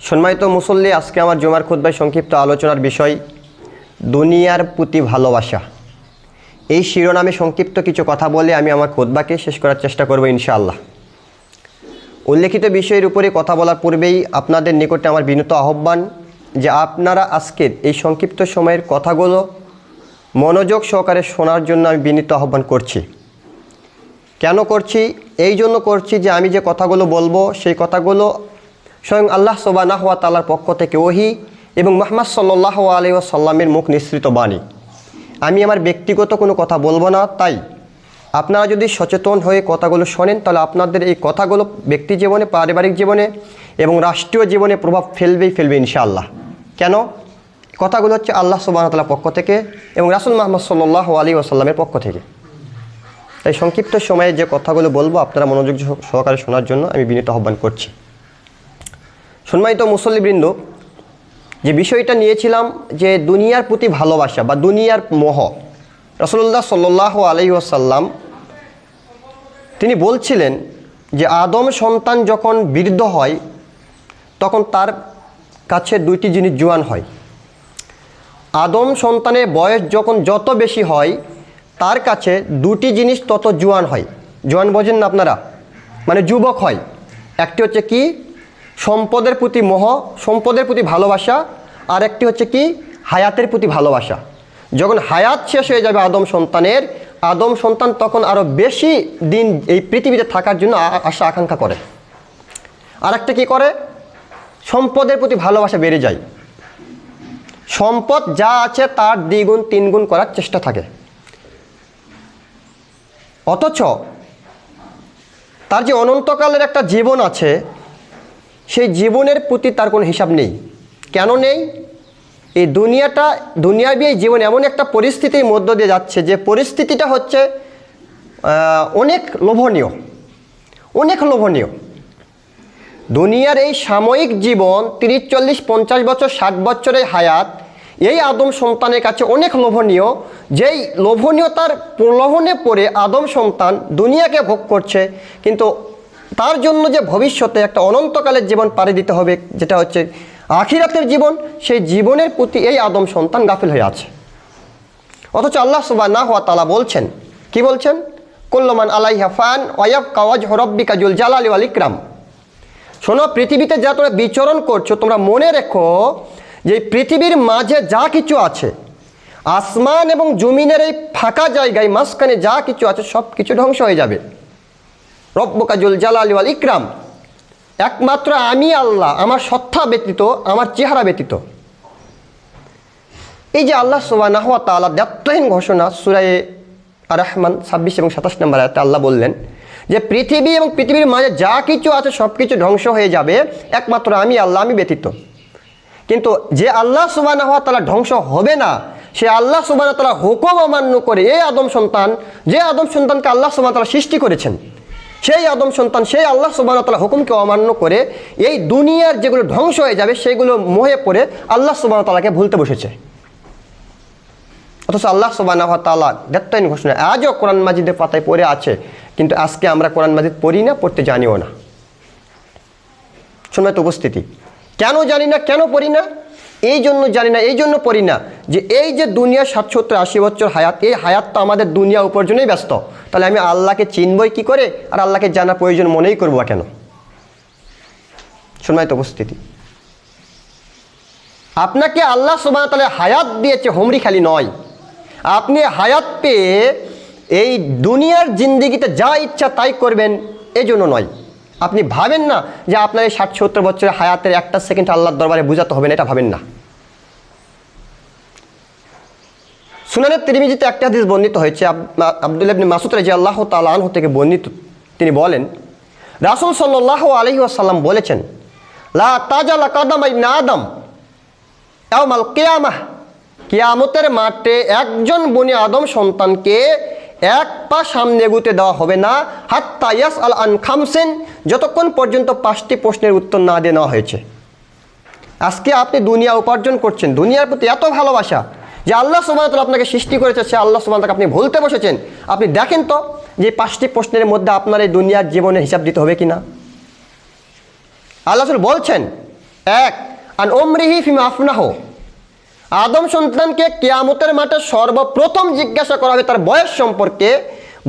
সম্মানিত মুসল্লি, আজকে আমার জুমার খুতবায় সংক্ষিপ্ত আলোচনার বিষয় দুনিয়ার প্রতি ভালোবাসা। এই শিরোনামে সংক্ষিপ্ত কিছু কথা বলে আমি আমার খুতবাকে শেষ করার চেষ্টা করব ইনশাআল্লাহ। উল্লেখিত বিষয়ের উপরে কথা বলার পূর্বেই আপনাদের নিকটে আমার বিনীত আহ্বান যে আপনারা আজকের এই সংক্ষিপ্ত সময়ের কথাগুলো মনোযোগ সহকারে শোনার জন্য আমি বিনীত আহ্বান করছি। কেন করছি? এই জন্য করছি যে আমি যে কথাগুলো বলবো সেই কথাগুলো স্বয়ং আল্লাহ সুবহানাহু ওয়া তাআলার পক্ষ থেকে ওহী এবং মুহাম্মদ সাল্লাল্লাহু আলাইহি ওয়াসাল্লামের মুখ নিঃসৃত বাণী। আমি আমার ব্যক্তিগত কোনো কথা বলবো না। তাই আপনারা যদি সচেতন হয়ে কথাগুলো শোনেন তাহলে আপনাদের এই কথাগুলো ব্যক্তি জীবনে, পারিবারিক জীবনে এবং রাষ্ট্রীয় জীবনে প্রভাব ফেলবে ইনশাআল্লাহ। কেন? কথাগুলো হচ্ছে আল্লাহ সুবহানাহু ওয়া তাআলার পক্ষ থেকে এবং রাসূল মুহাম্মদ সাল্লাল্লাহু আলাইহি ওয়াসাল্লামের পক্ষ থেকে। তাই সংক্ষিপ্ত সময়ে যে কথাগুলো বলবো আপনারা মনোযোগ সহকারে শোনার জন্য আমি বিনীত আহ্বান করছি। সম্মানিত মুসল্লিবৃন্দ, যে বিষয়টা নিয়েছিলাম যে দুনিয়ার প্রতি ভালোবাসা বা দুনিয়ার মোহ, রাসূলুল্লাহ সাল্লাল্লাহু আলাইহি ওয়াসাল্লাম তিনি বলছিলেন যে আদম সন্তান যখন বৃদ্ধ হয় তখন তার কাছে দুইটি জিনিস জোয়ান হয়। আদম সন্তানের বয়স যখন যত বেশি হয় তার কাছে দুটি জিনিস তত জোয়ান হয়। জোয়ান বোঝেন না আপনারা? মানে যুবক হয়। একটি হচ্ছে কি? সম্পদের প্রতি মোহ, সম্পদের প্রতি ভালোবাসা। আর একটি হচ্ছে কি? হায়াতের প্রতি ভালোবাসা। যখন হায়াত শেষ হয়ে যাবে আদম সন্তানের, আদম সন্তান তখন আরও বেশি দিন এই পৃথিবীতে থাকার জন্য আশা আকাঙ্ক্ষা করে। আর একটা কী করে? সম্পদের প্রতি ভালোবাসা বেড়ে যায়। সম্পদ যা আছে তার দ্বিগুণ তিনগুণ করার চেষ্টা থাকে। অথচ তার যে অনন্তকালের একটা জীবন আছে সেই জীবনের প্রতি তার কোনো হিসাব নেই। কেন নেই? এই দুনিয়াবী এই জীবন এমন একটা পরিস্থিতির মধ্য দিয়ে যাচ্ছে যে পরিস্থিতিটা হচ্ছে অনেক লোভনীয়। দুনিয়ার এই সাময়িক জীবন 30, 40, 50 বছর, 60 বছরের হায়াত এই আদম সন্তানের কাছে অনেক লোভনীয়। যেই লোভনীয়তার প্রলোভনে পড়ে আদম সন্তান দুনিয়াকে ভোগ করছে, কিন্তু তার জন্য যে ভবিষ্যতে একটা অনন্তকালের জীবন পাড়ি দিতে হবে, যেটা হচ্ছে আখিরাতের জীবন, সেই জীবনের প্রতি এই আদম সন্তান গাফিল হয়ে আছে। অথচ আল্লাহ সুবহানাহু ওয়া তাআলা বলছেন, কি বলছেন? কুল্লু মান আলাইহা ফান ওয়া ইয়াবকা ওয়াজহু রাব্বিকা যুল জালালি ওয়াল ইকরাম। শোনো, পৃথিবীতে যা তোমরা বিচরণ করছো তোমরা মনে রেখো যে পৃথিবীর মাঝে যা কিছু আছে, আসমান এবং জমিনের এই ফাঁকা জায়গায় মাঝখানে যা কিছু আছে সব কিছু ধ্বংস হয়ে যাবে। রব্বুকা যুল জালালি ওয়াল ইকরাম, একমাত্র আমি আল্লাহ, আমার সত্তা ব্যতীত, আমার চেহারা ব্যতীত। এই যে আল্লাহ সুবহানাহু ওয়া তাআলা দায়িত্বহীন ঘোষণা সূরা আর-রহমান 26 এবং 27 নম্বর আয়াতে আল্লাহ বললেন যে পৃথিবী এবং পৃথিবীর মাঝে যা কিছু আছে সব কিছু ধ্বংস হয়ে যাবে, একমাত্র আমি আল্লাহ, আমি ব্যতীত। কিন্তু যে আল্লাহ সুবহানাহু ওয়া তাআলা ধ্বংস হবে না, সে আল্লাহ সুবহানাহু ওয়া তাআলা হুকুম অমান্য করে এই আদম সন্তান, যে আদম সন্তানকে আল্লাহ সুবহানাহু ওয়া তাআলা সৃষ্টি করেছেন, সেই আদম সন্তান সেই আল্লাহ সুবহানাহু ওয়া তাআলা হুকুমকে অমান্য করে এই দুনিয়ার যেগুলো ধ্বংস হয়ে যাবে সেগুলো মোহে পড়ে আল্লাহ সুবহানাহু ওয়া তাআলাকে ভুলতে বসেছে। অথচ আল্লাহ সুবহানাহু ওয়া তাআলা দায়িত্বহীন ঘোষণা আজও কোরআন মাজিদের পাতায় পড়ে আছে, কিন্তু আজকে আমরা কোরআন মাজিদ পড়ি না, পড়তে জানিও না। সম্মানিত উপস্থিতি, কেন জানি না, কেন পড়ি না? এই জন্য জানি না, এই জন্য পড়ি না যে এই যে দুনিয়া 60, 70, 80 বছর হায়াত, এই হায়াত তো আমাদের দুনিয়া উপার্জনেই ব্যস্ত। তাহলে আমি আল্লাহকে চিনবই কি করে আর আল্লাহকে জানা প্রয়োজন মনেই করবো কেন? সম্মানিত উপস্থিতি, আপনাকে আল্লাহ সুবহানাহু ওয়া তাআলা হায়াত দিয়েছে হুমরি খালি নয়। আপনি হায়াত পেয়ে এই দুনিয়ার জিন্দেগিতে যা ইচ্ছা তাই করবেন এই জন্য নয়। আপনি ভাবেন না যে আপনার এই 60, 70 বছরের হায়াতের একটা সেকেন্ড আল্লাহর দরবারে বোঝাতে হবে না, এটা ভাবেন না। সুনানে তিরমিজিতে একটা হাদিস বর্ণিত হয়েছে, আব্দুল্লাহ ইবনে মাসউদ রাদিয়াল্লাহু তাআলা আনহু থেকে বর্ণিত। তিনি বলেন, রাসূল সাল্লাল্লাহু আলাইহি ওয়াসাল্লাম বলেছেন, লা তাজালা কাদাম ইবনে আদম ইয়াউমাল কিয়ামাহ, কিয়ামতের মাঠে একজন বনি আদম সন্তানকে এক পা সামনে এগুতে দেওয়া হবে না, হাত্তা ইয়াসআল আন খামসিন, যতক্ষণ পর্যন্ত 5টি প্রশ্নের উত্তর না দিয়ে নেওয়া হয়েছে। আজকে আপনি দুনিয়া উপার্জন করছেন, দুনিয়ার প্রতি এত ভালোবাসা যে আল্লাহ সুবহানাহু ওয়া তাআলা আপনাকে সৃষ্টি করেছে, সে আল্লাহ সুবহানাহু ওয়া তাআলাকে আপনি ভুলতে বসেছেন। আপনি দেখেন তো যে 5টি প্রশ্নের মধ্যে আপনার এই দুনিয়ার জীবনের হিসাব দিতে হবে কিনা। আল্লাহ রাসূল বলছেন এক, আন উমরিহি ফিমা আফনাহ, আদম সন্তানকে কিয়ামতের মাঠে সর্বপ্রথম জিজ্ঞাসা করা হবে তার বয়স সম্পর্কে।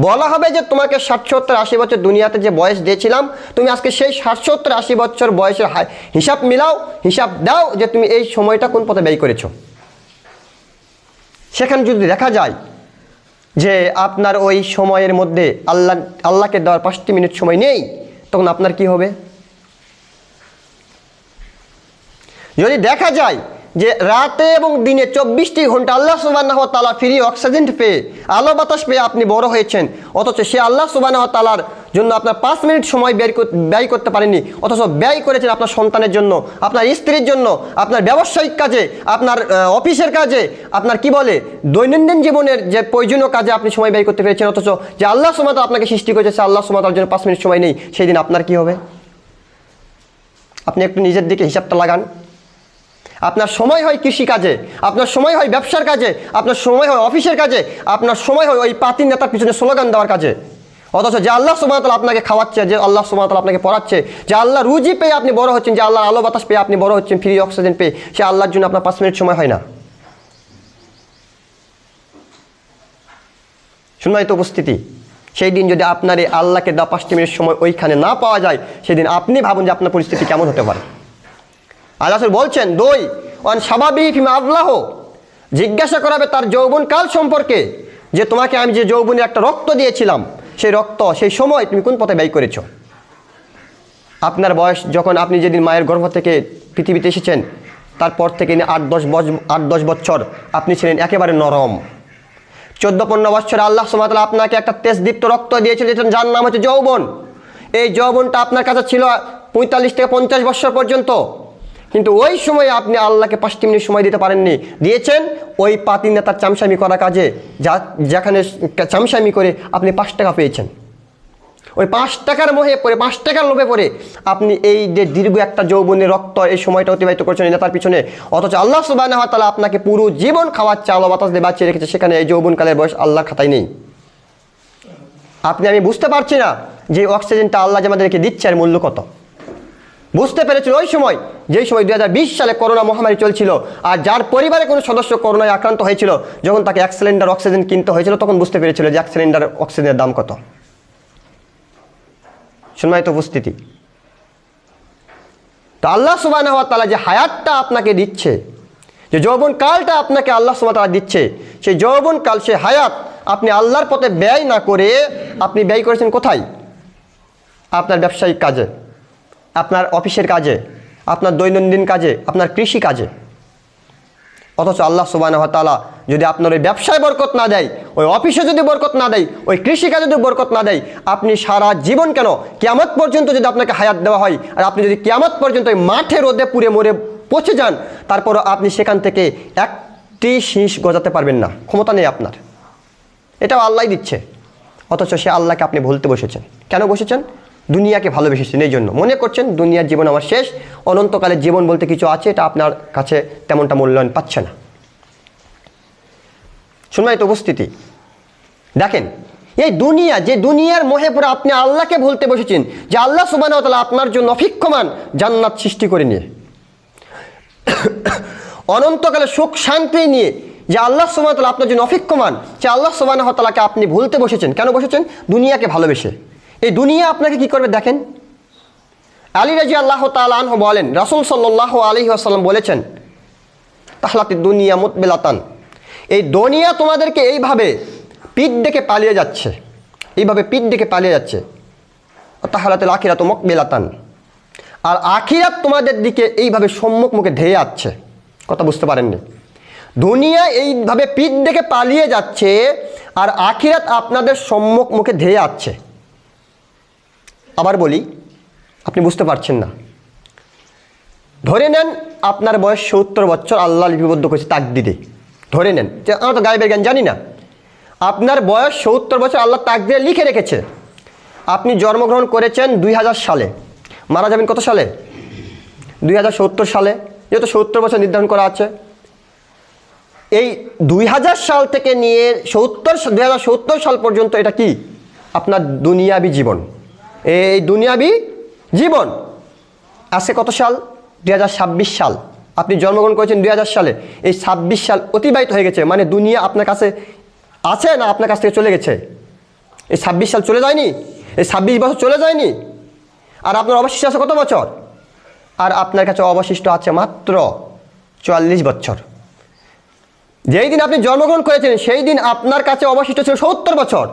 বলা হবে যে তোমাকে 60-70-80 বছর দুনিয়াতে যে বয়স দিয়েছিলাম, তুমি আজকে সেই 60-70-80 বছর বয়সের হিসাব মিলাও, হিসাব দাও যে তুমি এই সময়টা কোন পথে ব্যয় করেছো। সেখানে যদি দেখা যায় যে আপনার ওই সময়ের মধ্যে আল্লাহকে দেওয়ার 5টি মিনিট সময় নেই, তখন আপনার কি হবে? যদি দেখা যায় যে রাতে এবং দিনে 24টি ঘন্টা আল্লাহ সুবহানাহু ওয়া তাআলা ফ্রি অক্সিজেন পেয়ে, আলো বাতাস পেয়ে আপনি বড় হয়েছেন, অথচ সে আল্লাহ সুবহানাহু ওয়া তাআলার জন্য আপনার 5 মিনিট সময় ব্যয় করতে পারেননি, অথচ ব্যয় করেছেন আপনার সন্তানের জন্য, আপনার স্ত্রীর জন্য, আপনার ব্যবসায়িক কাজে, আপনার অফিসের কাজে, আপনার কি বলে দৈনন্দিন জীবনের যে প্রয়োজনীয় কাজে আপনি সময় ব্যয় করতে পেরেছেন। অথচ যে আল্লাহ সুবহানাহু ওয়া তাআলা আপনাকে সৃষ্টি করেছে, সে আল্লাহ সুবহানাহু ওয়া তাআলার জন্য 5 মিনিট সময় নেই, সেই দিন আপনার কি হবে? আপনি একটু নিজের দিকে হিসাবটা লাগান। আপনার সময় হয় কৃষিকাজে, আপনার সময় হয় ব্যবসার কাজে, আপনার সময় হয় অফিসের কাজে, আপনার সময় হয় ওই পাতি নেতার পিছনে স্লোগান দেওয়ার কাজে। অথচ যে আল্লাহ সুবহানাহু ওয়া তাআলা আপনাকে খাওয়াচ্ছে, যে আল্লাহ সুবহানাহু ওয়া তাআলা আপনাকে পড়াচ্ছে, যে আল্লাহ রুজি পেয়ে আপনি বড় হচ্ছেন, যে আল্লাহ আলো বাতাস পেয়ে আপনি বড় হচ্ছেন, ফ্রি অক্সিজেন পেয়ে, সে আল্লাহর জন্য আপনার 5 মিনিট সময় হয় না। সম্মানিত উপস্থিতি, সেই দিন যদি আপনার এই আল্লাহকে দেওয়া 5টি মিনিট সময় ওইখানে না পাওয়া যায়, সেদিন আপনি ভাবুন যে আপনার পরিস্থিতি কেমন হতে পারে। আল্লাহ রাসূল বলছেন, 2, ওয়ান শাবাবি ফিমা আবলাহ, জিজ্ঞাসা করাবে তার যৌবনকাল সম্পর্কে, যে তোমাকে আমি যে যৌবনের একটা রক্ত দিয়েছিলাম, সেই রক্ত, সেই সময় তুমি কোন পথে ব্যয় করেছো। আপনার বয়স যখন আপনি যেদিন মায়ের গর্ভ থেকে পৃথিবীতে এসেছেন, তারপর থেকে 8-10 বছর আপনি ছিলেন একেবারে নরম। 14-15 বছর আল্লাহ সুবহানাহু ওয়া তাআলা আপনাকে একটা তেজদীপ্ত রক্ত দিয়েছিলেন, যার নাম হচ্ছে যৌবন। এই যৌবনটা আপনার কাছে ছিল 45 থেকে 50 বছর পর্যন্ত, কিন্তু ওই সময়ে আপনি আল্লাহকে 5টি মিনিট সময় দিতে পারেননি। দিয়েছেন ওই পাতি নেতার চামচামি করা কাজে, যেখানে চামচামি করে আপনি 5 টাকা পেয়েছেন। ওই 5 টাকার মোহে পড়ে, 5 টাকার লোভে পড়ে আপনি এই যে দীর্ঘ একটা যৌবনের রক্ত, এই সময়টা অতিবাহিত করছেন এই নেতার পিছনে। অথচ আল্লাহ সুবহানাহু ওয়া তাআলা আপনাকে পুরো জীবন খাওয়াচ্ছে, আলো বাতাস দিয়ে বাঁচিয়ে রেখেছে, সেখানে এই যৌবনকালের বয়স আল্লাহর খাতায় নেই। আমি বুঝতে পারছি না যে অক্সিজেনটা আল্লাহ যে আমাদেরকে দিচ্ছে এর মূল্য কত। বুঝতে পেরেছিল ওই সময়, যেই সময় 2020 সালে করোনা মহামারী চলছিল, আর যার পরিবারে কোনো সদস্য করোনায় আক্রান্ত হয়েছিল, যখন তাকে 1 সিলিন্ডার অক্সিজেন কিনতে হয়েছিল, তখন বুঝতে পেরেছিল যে 1 সিলিন্ডার অক্সিজেনের দাম কত। সম্মানিত উপস্থিতি, তো আল্লাহ সুবহানাহু ওয়া তাআলা যে হায়াতটা আপনাকে দিচ্ছে, যে যৌবনকালটা আপনাকে আল্লাহ সুবহানাহু ওয়া তাআলা দিচ্ছে, সেই যৌবনকাল, সে হায়াত আপনি আল্লাহর পথে ব্যয় না করে আপনি ব্যয় করেছেন কোথায়? আপনার ব্যবসায়িক কাজে, আপনার অফিসের কাজে, আপনার দৈনন্দিন কাজে, আপনার কৃষি কাজে। অথচ আল্লাহ সুবহানাহু ওয়া তাআলা যদি আপনার ওই ব্যবসায় বরকত না দেয়, ওই অফিসে যদি বরকত না দেয়, ওই কৃষিকাজে যদি বরকত না দেয়, আপনি সারা জীবন কেন, কিয়ামত পর্যন্ত যদি আপনাকে হায়াত দেওয়া হয়, আর আপনি যদি কিয়ামত পর্যন্ত ওই মাঠে রোদে পুড়ে মরে পচে যান, তারপরও আপনি সেখান থেকে একটি শীষ গজাতে পারবেন না, ক্ষমতা নেই আপনার। এটাও আল্লাহই দিচ্ছে। অথচ সে আল্লাহকে আপনি ভুলতে বসেছেন। কেন বসেছেন? দুনিয়াকে ভালোবেসেছেন, এই জন্য মনে করছেন দুনিয়ার জীবন আমার শেষ, অনন্তকালের জীবন বলতে কিছু আছে, এটা আপনার কাছে তেমনটা মূল্যায়ন পাচ্ছে না। সম্মানিত উপস্থিতি, দেখেন এই দুনিয়া, যে দুনিয়ার মোহে পড়ে আপনি আল্লাহকে ভুলতে বসেছেন, যে আল্লাহ সুবহানাহু ওয়া তাআলা আপনার জন্য অপেক্ষমান জান্নাত সৃষ্টি করে নিয়ে, অনন্তকালে সুখ শান্তি নিয়ে, যে আল্লাহ সুবহানাহু ওয়া তাআলা আপনার জন্য অপেক্ষমান, যে আল্লাহ সুবহানাহু ওয়া তাআলাকে আপনি ভুলতে বসেছেন। কেন বসেছেন? দুনিয়াকে ভালোবেসে। এই দুনিয়া আপনাকে কি করবে দেখেন। আলী রাদিয়াল্লাহু তাআলা আনহু বলেন, রাসূল সাল্লাল্লাহু আলাইহি ওয়াসাল্লাম বলেছেন, তাহলাতিদ দুনিয়া মুতবিলাতান, এই দুনিয়া তোমাদেরকে এইভাবে পিঠ ডেকে পালিয়ে যাচ্ছে, এইভাবে পিঠ ডেকে পালিয়ে যাচ্ছে। তাহলাতুল আখিরাতু মুকবিলাতান, আর আখিরাত তোমাদের দিকে এইভাবে সম্মুখ মুখে ধেয়ে যাচ্ছে। কথা বুঝতে পারেননি? দুনিয়া এইভাবে পিঠ ডেকে পালিয়ে যাচ্ছে, আর আখিরাত আপনাদের সম্মুখ মুখে ধেয়ে যাচ্ছে। আবার বলি, আপনি বুঝতে পারছেন না। ধরে নেন আপনার বয়স 70 বছর, আল্লাহ লিপিবদ্ধ করেছে তাকদীরে। ধরে নেন, যে আমরা তো গায়েবের জ্ঞান জানি না। আপনার বয়স 70 বছর আল্লাহ তাকদীরে লিখে রেখেছে। আপনি জন্মগ্রহণ করেছেন 2000 সালে, মারা যাবেন কত সালে? 2070 সালে, যেহেতু 70 বছর নির্ধারণ করা আছে। এই 2000 সাল থেকে নিয়ে 2070 সাল পর্যন্ত এটা কি? আপনার দুনিয়াবি জীবন। এই দুনিয়াবি জীবন। আজকে কত সাল? 2026 সাল, আপনি জন্মগ্রহণ করেছেন 2000 সালে, এই 26 সাল অতিবাহিত হয়ে গেছে, মানে দুনিয়া আপনার কাছে আছে না আপনার কাছ থেকে চলে গেছে? এই 26 সাল চলে যায়নি? এই 26 বছর চলে যায়নি? আর আপনার অবশিষ্ট আছে কত বছর? আর আপনার কাছে অবশিষ্ট আছে মাত্র 44 বছর। যেই দিন আপনি জন্মগ্রহণ করেছেন সেই দিন আপনার কাছে অবশিষ্ট ছিল 70 বছর,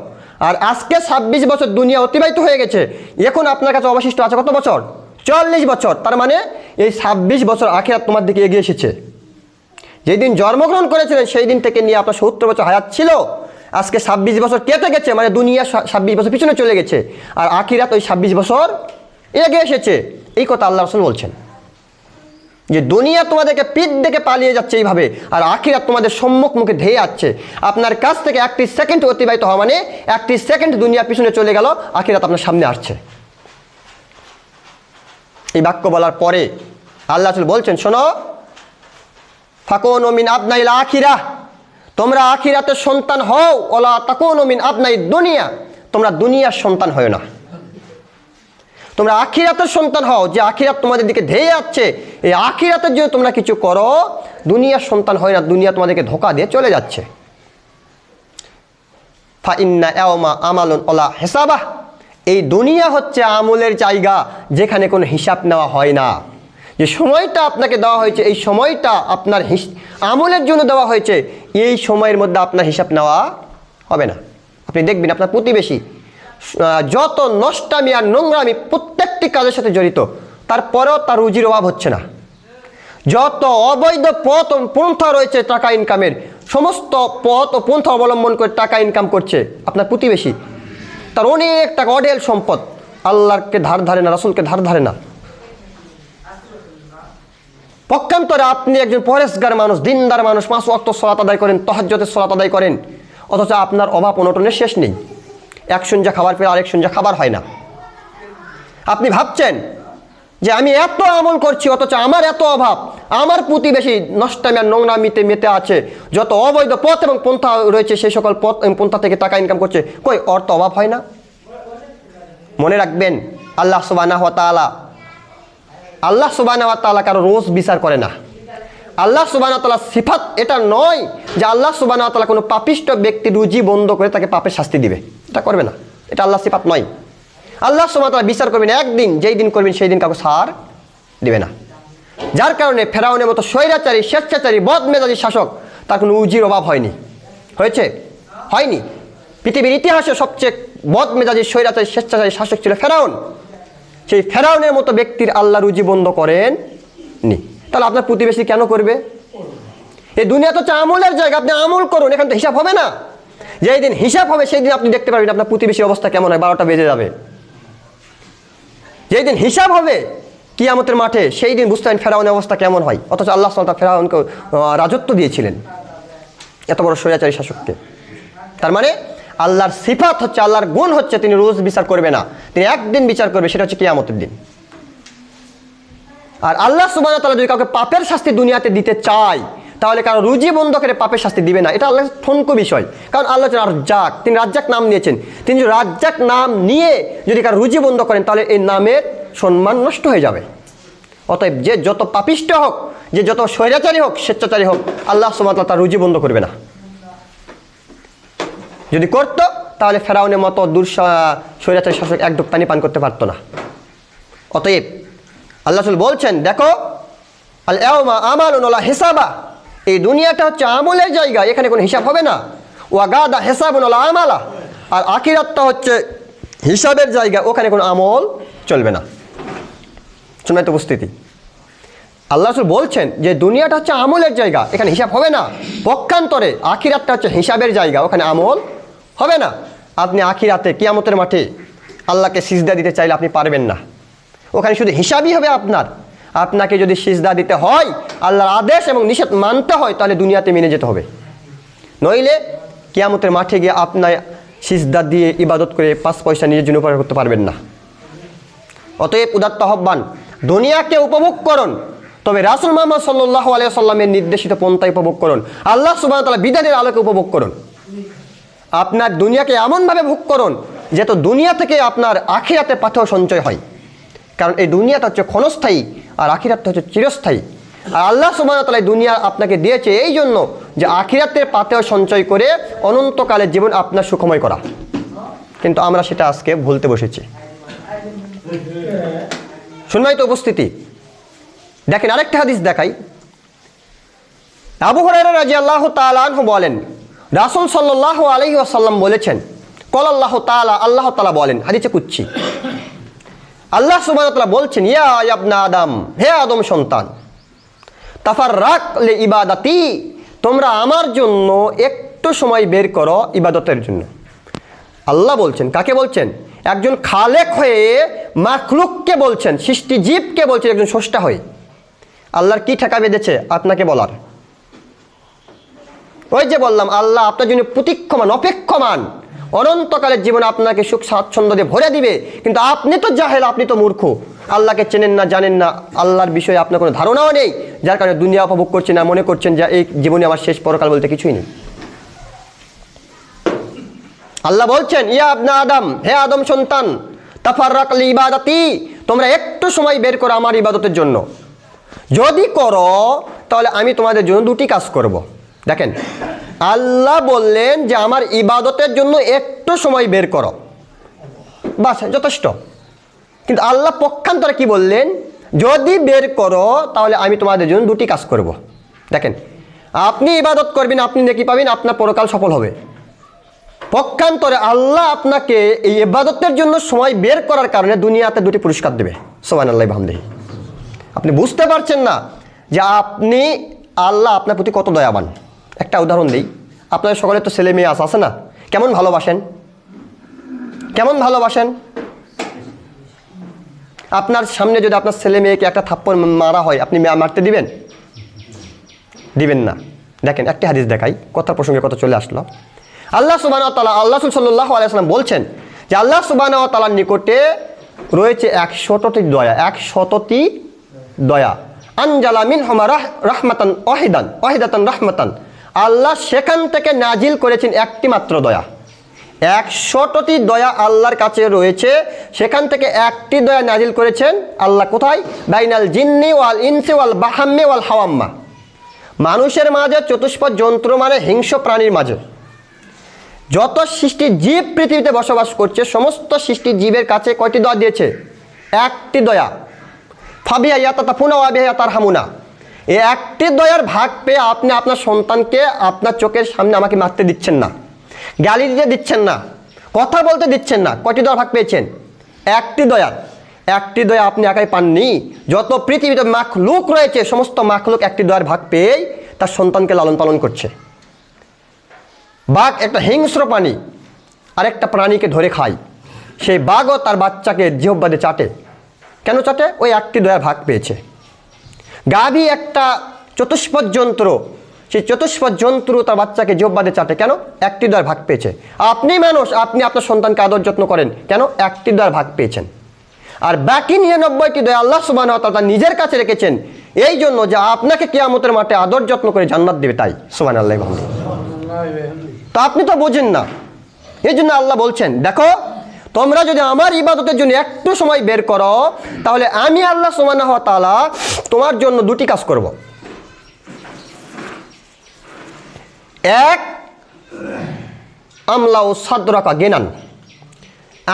আর আজকে 26 বছর দুনিয়া অতিবাহিত হয়ে গেছে, এখন আপনার কাছে অবশিষ্ট আছে কত বছর? 44 বছর। তার মানে এই 26 বছর আখিরাত তোমার দিকে এগিয়ে এসেছে। যেই দিন জন্মগ্রহণ করেছিলেন সেই দিন থেকে নিয়ে আপনার 70 বছর হায়াত ছিল, আজকে 26 বছর কেটে গেছে, মানে দুনিয়া 26 বছর পিছনে চলে গেছে, আর আখিরাত ওই 26 বছর এগিয়ে এসেছে। এই কথা আল্লাহ রাসূল বলছেন যে দুনিয়া তোমাদেরকে পিঠ দেখে পালিয়ে যাচ্ছে এইভাবে, আর আখিরাত তোমাদের সম্মুখ মুখে ধেয়ে যাচ্ছে। আপনার কাছ থেকে একটি সেকেন্ড অতিবাহিত হওয়া মানে একটি সেকেন্ড দুনিয়া পিছনে চলে গেল, আখিরাত আপনার সামনে আসছে। এই বাক্য বলার পরে আল্লাহ রাসূল বলছেন, শোনো, ফাকুনু মিন আবনাইল আখিরাহ, তোমরা আখিরাতের সন্তান হও, ওয়ালা তাকুনু মিন আবনাইদ দুনিয়া, তোমরা দুনিয়ার সন্তান হয় না, তোমরা আখিরাতের সন্তান হও। যে আখিরাত তোমাদের দিকে ধেয়ে যাচ্ছে, এই আখিরাতের জন্য তোমরা কিছু করো, দুনিয়ার সন্তান হয় না, দুনিয়া তোমাদেরকে ধোঁকা দিয়ে চলে যাচ্ছে। ফা ইন্না ইয়াওমা আমালুন ওয়ালা হিসাবাহ, এই দুনিয়া হচ্ছে আমলের জায়গা, যেখানে কোনো হিসাব নেওয়া হয় না। যে সময়টা আপনাকে দেওয়া হয়েছে, এই সময়টা আপনার আমলের জন্য দেওয়া হয়েছে, এই সময়ের মধ্যে আপনার হিসাব নেওয়া হবে না। আপনি দেখবেন আপনার প্রতিবেশী যত নষ্টামি আর নোংরামি প্রত্যেকটি কাজের সাথে জড়িত, তারপরেও তার রুজির অভাব হচ্ছে না। যত অবৈধ পথ ও পন্থা রয়েছে টাকা ইনকামের, সমস্ত পথ ও পন্থা অবলম্বন করে টাকা ইনকাম করছে আপনার প্রতিবেশী, তার অনেক টাকা, অঢেল সম্পদ, আল্লাহকে ধার ধারে না, রাসূলকে ধার ধারে না। পক্ষান্তরে আপনি একজন পরেশগার মানুষ, দিনদার মানুষ, 5 ওয়াক্ত সালাত আদায় করেন, তাহাজ্জুদের সালাত আদায় করেন, অথচ আপনার অভাব অনটনের শেষ নেই। এক সঞ্জা খাবার পেয়ে আরেক সঞ্জা খাবার হয় না। আপনি ভাবছেন যে আমি এত আমল করছি, অথচ আমার এত অভাব। আমার প্রতিবেশী নষ্টামি আর নোংরামিতে মেতে আছে, যত অবৈধ পথ এবং পন্থা রয়েছে সেই সকল পথ এবং পন্থা থেকে টাকা ইনকাম করছে, কই ওর তো অভাব হয় না। মনে রাখবেন, আল্লাহ সুবহানাহু ওয়া তাআলা কারো রোজ বিচার করে না। আল্লাহ সুবহানাহু ওয়া তাআলা সিফাত এটা নয় যে আল্লাহ সুবহানাহু ওয়া তাআলা কোনো পাপিষ্ট ব্যক্তি রুজি বন্ধ করে তাকে পাপের শাস্তি দিবে, এটা করবে না, এটা আল্লাহ সিফাত নয়। আল্লাহ সুবহানাহু ওয়া তাআলা বিচার করবেন একদিন, যেই দিন করবেন সেই দিন কাউকে ছাড় দিবে না। যার কারণে ফেরাউনের মতো স্বৈরাচারী, স্বেচ্ছাচারী, বদমেজাজি শাসক, তার কোনো রুজির অভাব হয়নি। হয়েছে? হয়নি। পৃথিবীর ইতিহাসে সবচেয়ে বদমেজাজি, স্বৈরাচারী, স্বেচ্ছাচারী শাসক ছিল ফেরাউন। সেই ফেরাউনের মতো ব্যক্তির আল্লাহ রুজি বন্ধ করেননি। তাহলে আপনার প্রতিবেশী কেন করবে? এই দুনিয়া তো হচ্ছে আমলের জায়গা, আপনি আমল করুন, এখানে তো হিসাব হবে না। যেই দিন হিসাব হবে সেই দিন আপনি দেখতে পারবেন আপনার প্রতিবেশীর অবস্থা কেমন হয়, 12টা বেজে যাবে। যেই দিন হিসাব হবে কিয়ামতের মাঠে, সেই দিন বুঝতে পারেন ফেরাউনের অবস্থা কেমন হয়। অথচ আল্লাহ সুবহানাহু ওয়া তাআলা ফেরাউনকে রাজত্ব দিয়েছিলেন, এত বড় স্বৈরাচারী শাসককে। তার মানে আল্লাহর সিফাত হচ্ছে, আল্লাহর গুণ হচ্ছে, তিনি রোজ বিচার করবে না, তিনি একদিন বিচার করবে, সেটা হচ্ছে কিয়ামতের দিন। আর আল্লাহ সুবহানাহু ওয়া তাআলা যদি কাউকে পাপের শাস্তি দুনিয়াতে দিতে চায়, তাহলে কারো রুজি বন্ধ করে পাপের শাস্তি দিবে না। এটা আল্লাহর ঠনকো বিষয়। কারণ আল্লাহ হচ্ছেন রাজ্জাক, তিনি রাজ্জাক নাম নিয়েছেন। তিনি যদি রাজ্জাক নাম নিয়ে যদি কারো রুজি বন্ধ করেন, তাহলে এই নামের সম্মান নষ্ট হয়ে যাবে। অতএব যে যত পাপিষ্ট হোক, যে যত স্বৈরাচারী হোক, স্বেচ্ছাচারী হোক, আল্লাহ সুবহানাহু ওয়া তাআলা তার রুজি বন্ধ করবে না। যদি করত, তাহলে ফেরাউনের মতো স্বৈরাচারী শাসক এক ঢোক পানি পান করতে পারতো না। অতএব আল্লাহ রাসূল বলছেন, দেখো, আল ইয়াওমা আমালুন ওয়ালা হিসাবা, এই দুনিয়াটা হচ্ছে আমলের জায়গা, এখানে কোনো হিসাব হবে না। ওয়া গাদা হিসাবুন ওয়ালা আমালা, আর আখিরাতটা হচ্ছে হিসাবের জায়গা, ওখানে কোনো আমল চলবে না। সম্মানিত উপস্থিতি, আল্লাহ রাসূল বলছেন যে দুনিয়াটা হচ্ছে আমলের জায়গা, এখানে হিসাব হবে না। পক্ষান্তরে আখিরাতটা হচ্ছে হিসাবের জায়গা, ওখানে আমল হবে না। আপনি আখিরাতে কিয়ামতের মাঠে আল্লাহকে সিজদা দিতে চাইলে আপনি পারবেন না, ওখানে শুধু হিসাবই হবে আপনার। আপনাকে যদি সিজদা দিতে হয়, আল্লাহর আদেশ এবং নিষেধ মানতে হয়, তাহলে দুনিয়াতে মেনে যেতে হবে। নইলে কিয়ামতের মাঠে গিয়ে আপনার সিজদা দিয়ে ইবাদত করে 5 পয়সা নিজের জন্য উপার্জন করতে পারবেন না। অতএব উদাত্ত আহ্বান, দুনিয়াকে উপভোগ করুন, তবে রাসূল মুহাম্মদ সাল্লাল্লাহু আলাইহি ওয়াসাল্লামের নির্দেশিত পন্থায় উপভোগ করুন। আল্লাহ সুবহানাহু ওয়া তাআলা বিধানের আলোকে উপভোগ করুন। আপনার দুনিয়াকে এমনভাবে ভোগ করুন যেহেতু দুনিয়া থেকে আপনার আখিরাতে পাথেয় সঞ্চয় হয়। কারণ এই দুনিয়াটা হচ্ছে ক্ষণস্থায়ী, আর আখিরাতটা হচ্ছে চিরস্থায়ী। আর আল্লাহ সুবহানাহু ওয়া তাআলা দুনিয়া আপনাকে দিয়েছে এই জন্য যে আখিরাতের পাতেও সঞ্চয় করে অনন্তকালের জীবন আপনার সুখময় করা। কিন্তু আমরা সেটা আজকে ভুলতে বসেছি। সম্মানিত উপস্থিতি, দেখেন আরেকটা হাদিস দেখাই। আবু হুরায়রা রাদিয়াল্লাহু তাআলা আনহু বলেন, রাসূল সাল্লাল্লাহু আলাইহি ওয়াসাল্লাম বলেছেন, ক্বাল আল্লাহু তাআলা, আল্লাহ তাআলা বলেন, হাদিসে কুচ্ছি, আল্লাহ সুবহানাহু ওয়া তাআলা বলছেন, ইয়া ইবনা আদম, হে আদম সন্তান, তাফাররাক লি ইবাদাতি, তোমরা আমার জন্য একটু সময় বের করো ইবাদতের জন্য। আল্লাহ বলছেন, কাকে বলছেন? একজন খালেক হয়ে মাখলুককে বলছেন, সৃষ্টি জীবকে বলছেন, একজন স্রষ্টা হয়ে। আল্লাহর কি ঠেকা বেঁধেছে আপনাকে বলার? ওই যে বললাম, আল্লাহ আপনার জন্য প্রতীক্ষমান, অপেক্ষমান, অনন্তকালের জীবন আপনাকে সুখ স্বাচ্ছন্দ্য দিয়ে ভরে দিবে। কিন্তু আপনি তো জাহেল, আপনি তো মূর্খ, আল্লাহকে চেনেন না, জানেন না, আল্লাহর বিষয়ে আপনার কোনো ধারণাও নেই, যার কারণে দুনিয়া উপভোগ করছেন না, মনে করছেন যে এই জীবনে আমার শেষ, পরকাল বলতে কিছুই নেই। আল্লাহ বলছেন, ইয়া ইবনা আদম, হে আদম সন্তান, তাফাররাক লি ইবাদাতি, তোমরা একটু সময় বের করো আমার ইবাদতের জন্য। যদি করো তাহলে আমি তোমাদের জন্য দুটি কাজ করব। দেখেন, আল্লাহ বললেন যে আমার ইবাদতের জন্য একটু সময় বের করো, বাস যথেষ্ট। কিন্তু আল্লাহ পক্ষান্তরে কি বললেন? যদি বের করো তাহলে আমি তোমাদের জন্য দুটি কাজ করব। দেখেন, আপনি ইবাদত করবেন, আপনি নেকি পাবেন, আপনার পরকাল সফল হবে। পক্ষান্তরে আল্লাহ আপনাকে এই ইবাদতের জন্য সময় বের করার কারণে দুনিয়াতে দুটি পুরস্কার দেবে। সুবহানাল্লাহি ওয়া বিহামদিহি। আপনি বুঝতে পারছেন না যে আপনি, আল্লাহ আপনার প্রতি কত দয়াবান। একটা উদাহরণ দিই, আপনাদের সকলের তো ছেলে মেয়ে আছে না? কেমন ভালোবাসেন? কেমন ভালোবাসেন? আপনার সামনে যদি আপনার ছেলে মেয়েকে একটা থাপ্পড় মারা হয়, আপনি মারতে দিবেন? দিবেন না। দেখেন একটা হাদিস দেখাই, কথার প্রসঙ্গে কথা চলে আসলো। আল্লাহ সুবহানাহু ওয়া তাআলা, আল্লাহ রাসূল সাল্লাল্লাহু আলাইহি ওয়াসাল্লাম বলছেন যে আল্লাহ সুবহানাহু ওয়া তাআলার নিকটে রয়েছে 100টি দয়া, 100টি দয়া। আনজালা মিনহুমা রাহমাতান ওয়াহিদাতান রাহমাতান, আল্লাহ সেখান থেকে নাজিল করেছেন একটি মাত্র দয়া। 100টি দয়া আল্লাহর কাছে রয়েছে, সেখান থেকে একটি দয়া নাজিল করেছেন আল্লাহ কোথায়? বাইনাল জিন্নি ওয়াল ইনসি ওয়াল বাহাম্মি ওয়াল হাওয়াম্মা, মানুষের মাঝে, চতুষ্পদ যন্ত্র মানে হিংস্র প্রাণীর মাঝে। যত সৃষ্টি জীব পৃথিবীতে বসবাস করছে, সমস্ত সৃষ্টি জীবের কাছে কয়টি দয়া দিয়েছে? একটি দয়া। ফাবিহা ইয়াতাতাফুনা ওয়া বিহা তারহামুনা, এই একটি দয়ার ভাগ পেয়ে আপনি আপনার সন্তানকে আপনার চোখের সামনে আমাকে মারতে দিচ্ছেন না, গালি দিতে দিচ্ছেন না, কথা বলতে দিচ্ছেন না। কয়টি দয়ার ভাগ পেয়েছেন? একটি দয়া। একটি দয়া আপনি একাই পাননি, যত পৃথিবীতে মাখলুক রয়েছে সমস্ত মাখলুক একটি দয়ার ভাগ পেয়েই তার সন্তানকে লালন পালন করছে। বাঘ একটা হিংস্র প্রাণী, আরেকটা প্রাণীকে ধরে খায়, সেই বাঘও তার বাচ্চাকে জিহ্বা দিয়ে চাটে। কেন চাটে? ওই একটি দয়ার ভাগ পেয়েছে। গাভী একটা চতুষ্পদ যন্ত্র, সেই চতুষ্পদ যন্ত্র তার বাচ্চাকে জিহ্বা দিয়ে চাটে। কেন? একটি দয়ার ভাগ পেয়েছে। আপনি মানুষ, আপনি আপনার সন্তানকে আদর যত্ন করেন, কেন? একটি দয়ার ভাগ পেয়েছেন। আর বাকি 99টি দয়া আল্লাহ সুবহানাহু ওয়া তাআলা নিজের কাছে রেখেছেন এই জন্য যে আপনাকে কিয়ামতের মাঠে আদর যত্ন করে জান্নাত দেবে, তাই। সুবহানাল্লাহি ওয়া বিহামদিহি। তো আপনি তো বোঝেন না, এই জন্য আল্লাহ বলছেন, দেখো তোমরা যদি আমার ইবাদতের জন্য একটু সময় বের করো তাহলে আমি আল্লাহ সুবহানাহু ওয়া তাআলা তোমার জন্য দুটি কাজ করব। এক, আমলাউ সাদরাকা গিনান,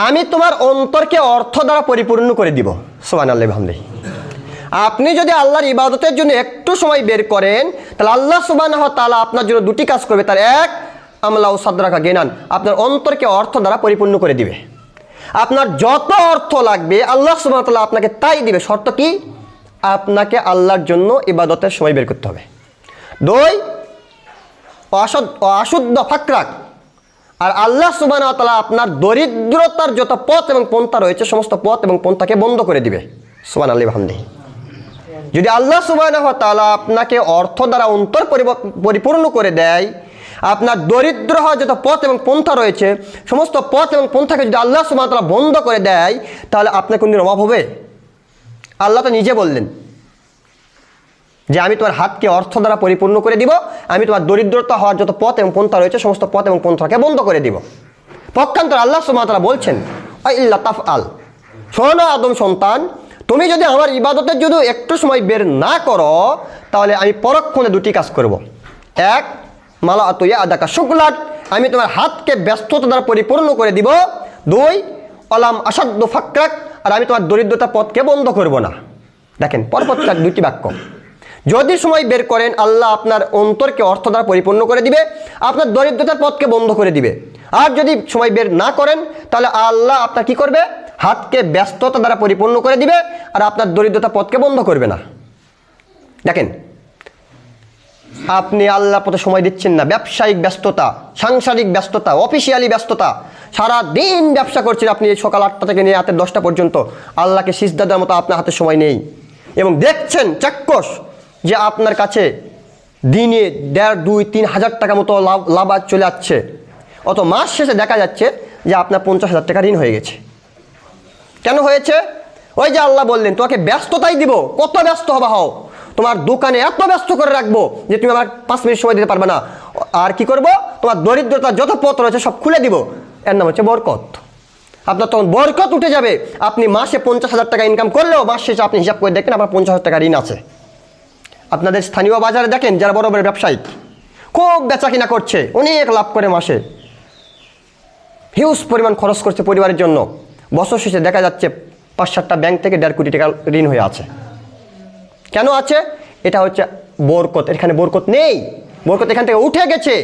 আমি তোমার অন্তরকে অর্থ দ্বারা পরিপূর্ণ করে দিব। সুবহানাল্লাহি ওয়া বিহামদিহি। আপনি যদি আল্লাহর ইবাদতের জন্য একটু সময় বের করেন তাহলে আল্লাহ সুবহানাহু ওয়া তাআলা আপনার জন্য দুটি কাজ করবে। তার এক, আমলাউ সাদরাকা গিনান, আপনার অন্তরকে অর্থ দ্বারা পরিপূর্ণ করে দিবে। আপনার যত অর্থ লাগবে আল্লাহ সুবহানাহু ওয়া তাআলা আপনাকে তাই দিবে। শর্ত কি? আপনাকে আল্লাহর জন্য ইবাদতের সময় বের করতে হবে। দুই, অশুদ্ধ ফাকরাক, আর আল্লাহ সুবহানাহু ওয়া তাআলা আপনার দরিদ্রতার যত পথ এবং পন্থা রয়েছে সমস্ত পথ এবং পন্থাকে বন্ধ করে দিবে। সুবহানাল্লাহি ওয়া বিহামদিহি। যদি আল্লাহ সুবহানাহু ওয়া তাআলা আপনাকে অর্থ দ্বারা অন্তর পরিপূর্ণ করে দেয়, আপনার দরিদ্র হওয়ার যত পথ এবং পন্থা রয়েছে সমস্ত পথ এবং পন্থাকে যদি আল্লাহ সুবহানাহু ওয়া তাআলা বন্ধ করে দেয় তাহলে আপনার কোনদিন অভাব হবে? আল্লাহ তো নিজে বললেন যে আমি তোমার হাতকে অর্থ দ্বারা পরিপূর্ণ করে দিব, আমি তোমার দরিদ্রতা হওয়ার যত পথ এবং পন্থা রয়েছে সমস্ত পথ এবং পন্থাকে বন্ধ করে দিব। পক্ষান্তরে আল্লাহ সুবহানাহু ওয়া তাআলা বলছেন, ইল্লা তাফআল, শোনো আদম সন্তান, তুমি যদি আমার ইবাদতের যদি একটু সময় বের না করো, তাহলে আমি পরক্ষণে দুটি কাজ করব। এক, মালা আতুয়া আদাকা শুকলাট, আমি তোমার হাতকে ব্যস্ততা দ্বারা পরিপূর্ণ করে দিব। দুই, অলাম আসাদ্দ ফাকরাক, আর আমি তোমার দরিদ্রতা পথকে বন্ধ করব না। দেখেন পরপর দুইটি বাক্য। যদি সময় বের করেন, আল্লাহ আপনার অন্তরকে অর্থ দ্বারা পরিপূর্ণ করে দিবে, আপনার দরিদ্রতার পথকে বন্ধ করে দিবে। আর যদি সময় বের না করেন, তাহলে আল্লাহ আপনার কি করবে? হাতকে ব্যস্ততা দ্বারা পরিপূর্ণ করে দিবে, আর আপনার দরিদ্রতা পথকে বন্ধ করবে না। দেখেন, আপনি আল্লাহর পথে সময় দিচ্ছেন না, ব্যবসায়িক ব্যস্ততা, সাংসারিক ব্যস্ততা, অফিসিয়ালি ব্যস্ততা, সারা দিন ব্যবসা করছেন আপনি, সকাল 8টা থেকে নিয়ে রাতের 10টা পর্যন্ত। আল্লাহকে সিজদা দেওয়ার মতো আপনার হাতে সময় নেই, এবং দেখছেন চাক্ষুষ যে আপনার কাছে দিনে 1.5, 2, 3 হাজার টাকা মতো লাভ চলে যাচ্ছে, অত মাস শেষে দেখা যাচ্ছে যে আপনার 50,000 টাকা ঋণ হয়ে গেছে। কেন হয়েছে? ওই যে আল্লাহ বললেন তোমাকে ব্যস্ততাই দিব, কত ব্যস্ত হবা হও, তোমার দোকানে এত ব্যস্ত করে রাখবো যে তুমি আমার 5 মিনিট সময় দিতে পারবে না। আর কি করব? তোমার দরিদ্রতা যত পথ রয়েছে সব খুলে দিব। এর নাম হচ্ছে বরকত। আপনার তখন বরকত উঠে যাবে। আপনি মাসে 50,000 টাকা ইনকাম করলেও মাস শেষে আপনি হিসাব করে দেখেন আপনার 50,000 টাকা ঋণ আছে। আপনাদের স্থানীয় বাজারে দেখেন, যারা বড় বড় ব্যবসায়িক খুব বেচা কিনা করছে, অনেক লাভ করে, মাসে হিউজ পরিমাণ খরচ করছে পরিবারের জন্য, বছর শেষে দেখা যাচ্ছে 5-7টা ব্যাংক থেকে 1.5 কোটি টাকা ঋণ হয়ে আছে। কেন আছে? এটা হচ্ছে বরকত। এখানে বরকত নেই, বরকত এখান থেকে উঠে গেছে।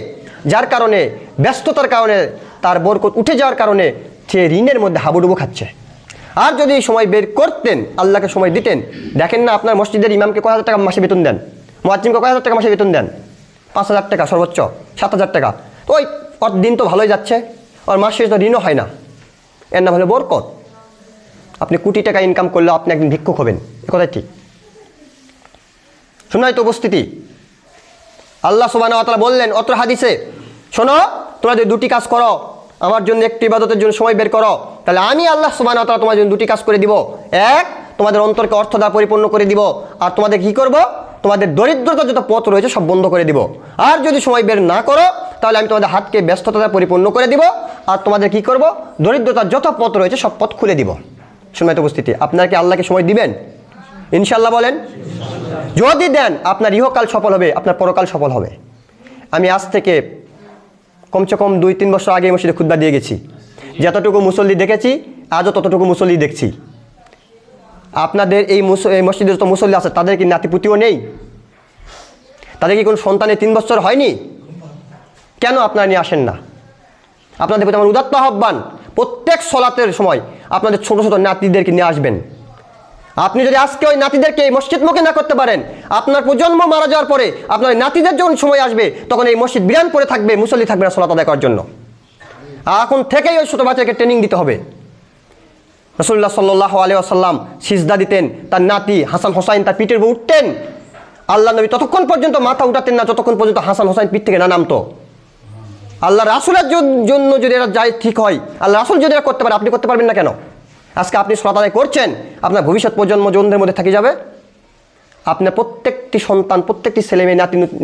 যার কারণে, ব্যস্ততার কারণে, তার বরকত উঠে যাওয়ার কারণে সে ঋণের মধ্যে হাবুডুবু খাচ্ছে। আর যদি সময় বের করতেন, আল্লাহকে সময় দিতেন, দেখেন না আপনার মসজিদের ইমামকে কয় হাজার টাকা মাসে বেতন দেন, মুয়াজ্জিনকে কয় হাজার টাকা মাসে বেতন দেন? 5,000 টাকা, সর্বোচ্চ 7,000 টাকা। তো ওর দিন তো ভালোই যাচ্ছে, ওর মাস শেষে তো ঋণও হয় না। এর নাম হলো বরকত। আপনি কোটি টাকা ইনকাম করলেও আপনি একদিন ভিক্ষুক হবেন, এ কথাই ঠিক। শোনাই তো উপস্থিতি, আল্লাহ সুবহানাহু ওয়া তাআলা বললেন অত্র হাদিসে, শোনো তোমরা যদি দুটি কাজ করো, আমার জন্য একটি ইবাদতের জন্য সময় বের করো, তাহলে আমি আল্লাহ সুবহানাহু ওয়া তাআলা তোমার জন্য দুটি কাজ করে দিব। এক, তোমাদের অন্তরকে অর্থ দ্বারা পরিপূর্ণ করে দিব, আর তোমাদের কি করব? তোমাদের দরিদ্রতা যত পথ রয়েছে সব বন্ধ করে দিব। আর যদি সময় বের না করো, তাহলে আমি তোমাদের হাতকে ব্যস্ততা দ্বারা পরিপূর্ণ করে দিব, আর তোমাদের কি করব? দরিদ্রতার যত পথ রয়েছে সব পথ খুলে দিব। শোনাই তো উপস্থিতি, আপনারা কি আল্লাহকে সময় দিবেন? ইনশাআল্লাহ বলেন। যদি দেন, আপনার ইহকাল সফল হবে, আপনার পরকাল সফল হবে। আমি আজ থেকে কমসে কম 2-3 বছর আগে মসজিদে খুতবা দিয়ে গেছি। যতটুকু মুসল্লি দেখেছি, আজও ততটুকু মুসল্লি দেখছি। আপনাদের এই মসজিদে যত মুসল্লি আছে, তাদের কি নাতিপুতিও নেই? তাদের কি কোনো সন্তানের 3 বছর হয়নি? কেন আপনারা নিয়ে আসেন না? আপনাদের প্রতি আমার উদাত্ত আহ্বান, প্রত্যেক সলাতের সময় আপনাদের ছোট ছোট নাতিদেরকে নিয়ে আসবেন। আপনি যদি আজকে ওই নাতিদেরকে এই মসজিদমুখী না করতে পারেন, আপনার প্রজন্ম মারা যাওয়ার পরে আপনার নাতিদের যখন সময় আসবে, তখন এই মসজিদ বিরান পড়ে থাকবে, মুসল্লি থাকবে না সলাত আদায় করার জন্য। এখন থেকেই ওই ছোটো বাচ্চাকে ট্রেনিং দিতে হবে। রাসূলুল্লাহ সাল্লাল্লাহু আলাইহি ওয়াসাল্লাম সিজদা দিতেন, তার নাতি হাসান হোসাইন তার পিঠের উপর উঠতেন। আল্লাহ নবী ততক্ষণ পর্যন্ত মাথা উঠাতেন না যতক্ষণ পর্যন্ত হাসান হোসাইন পিঠ থেকে না নামতো। আল্লাহ রাসূলের জন্য যদি এরা যায় ঠিক হয়, আল্লাহ রাসূল যদি এরা করতে পারে, আপনি করতে পারবেন না কেন? আজকে আপনি সালাত আদায় করছেন, আপনার ভবিষ্যৎ প্রজন্ম জনদের মধ্যে থেকে যাবে। আপনার প্রত্যেকটি সন্তান, প্রত্যেকটি ছেলে মেয়ে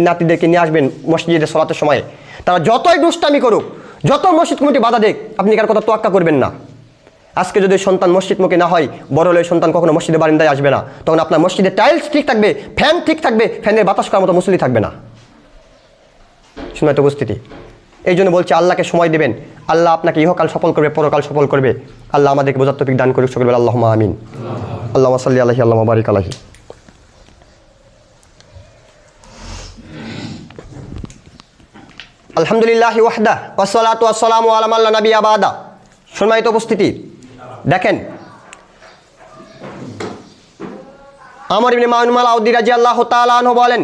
নাতিদেরকে নিয়ে আসবেন মসজিদে সালাতের সময়। তারা যতই দুষ্টামি করুক, যত মসজিদ কমিটি বাধা দেখ, আপনি কার কথা তোয়াক্কা করবেন না। আজকে যদি সন্তান মসজিদমুখী না হয়, বড় হলে সন্তান কখনো মসজিদের বারান্দায় আসবে না। তখন আপনার মসজিদের টাইলস ঠিক থাকবে, ফ্যান ঠিক থাকবে, ফ্যানের বাতাস করার মতো মুসল্লি থাকবে না। শুনতে উপস্থিতি, এই জন্য বলছি আল্লাহকে সময় দেবেন, আল্লাহ আপনাকে ইহকাল সফল করবে, পরকাল সফল করবে। আল্লাহ আমাদেরকে বোঝার তৌফিক দান করুক, সকলে আল্লাহুম্মা আমিন। আল্লাহুম্মা সাল্লি আলাইহি আল্লাহুম্মা বারিক আলাইহি। আলহামদুলিল্লাহি ওয়াহদা ওয়াসসালাতু ওয়াসসালামু আলা মান লা নাবিয়্যা বা'দা। সম্মানিত উপস্থিতি, দেখেন আমর ইবনে মামুন আল-আউদি রাদিয়াল্লাহু তাআলা আনহু বলেন,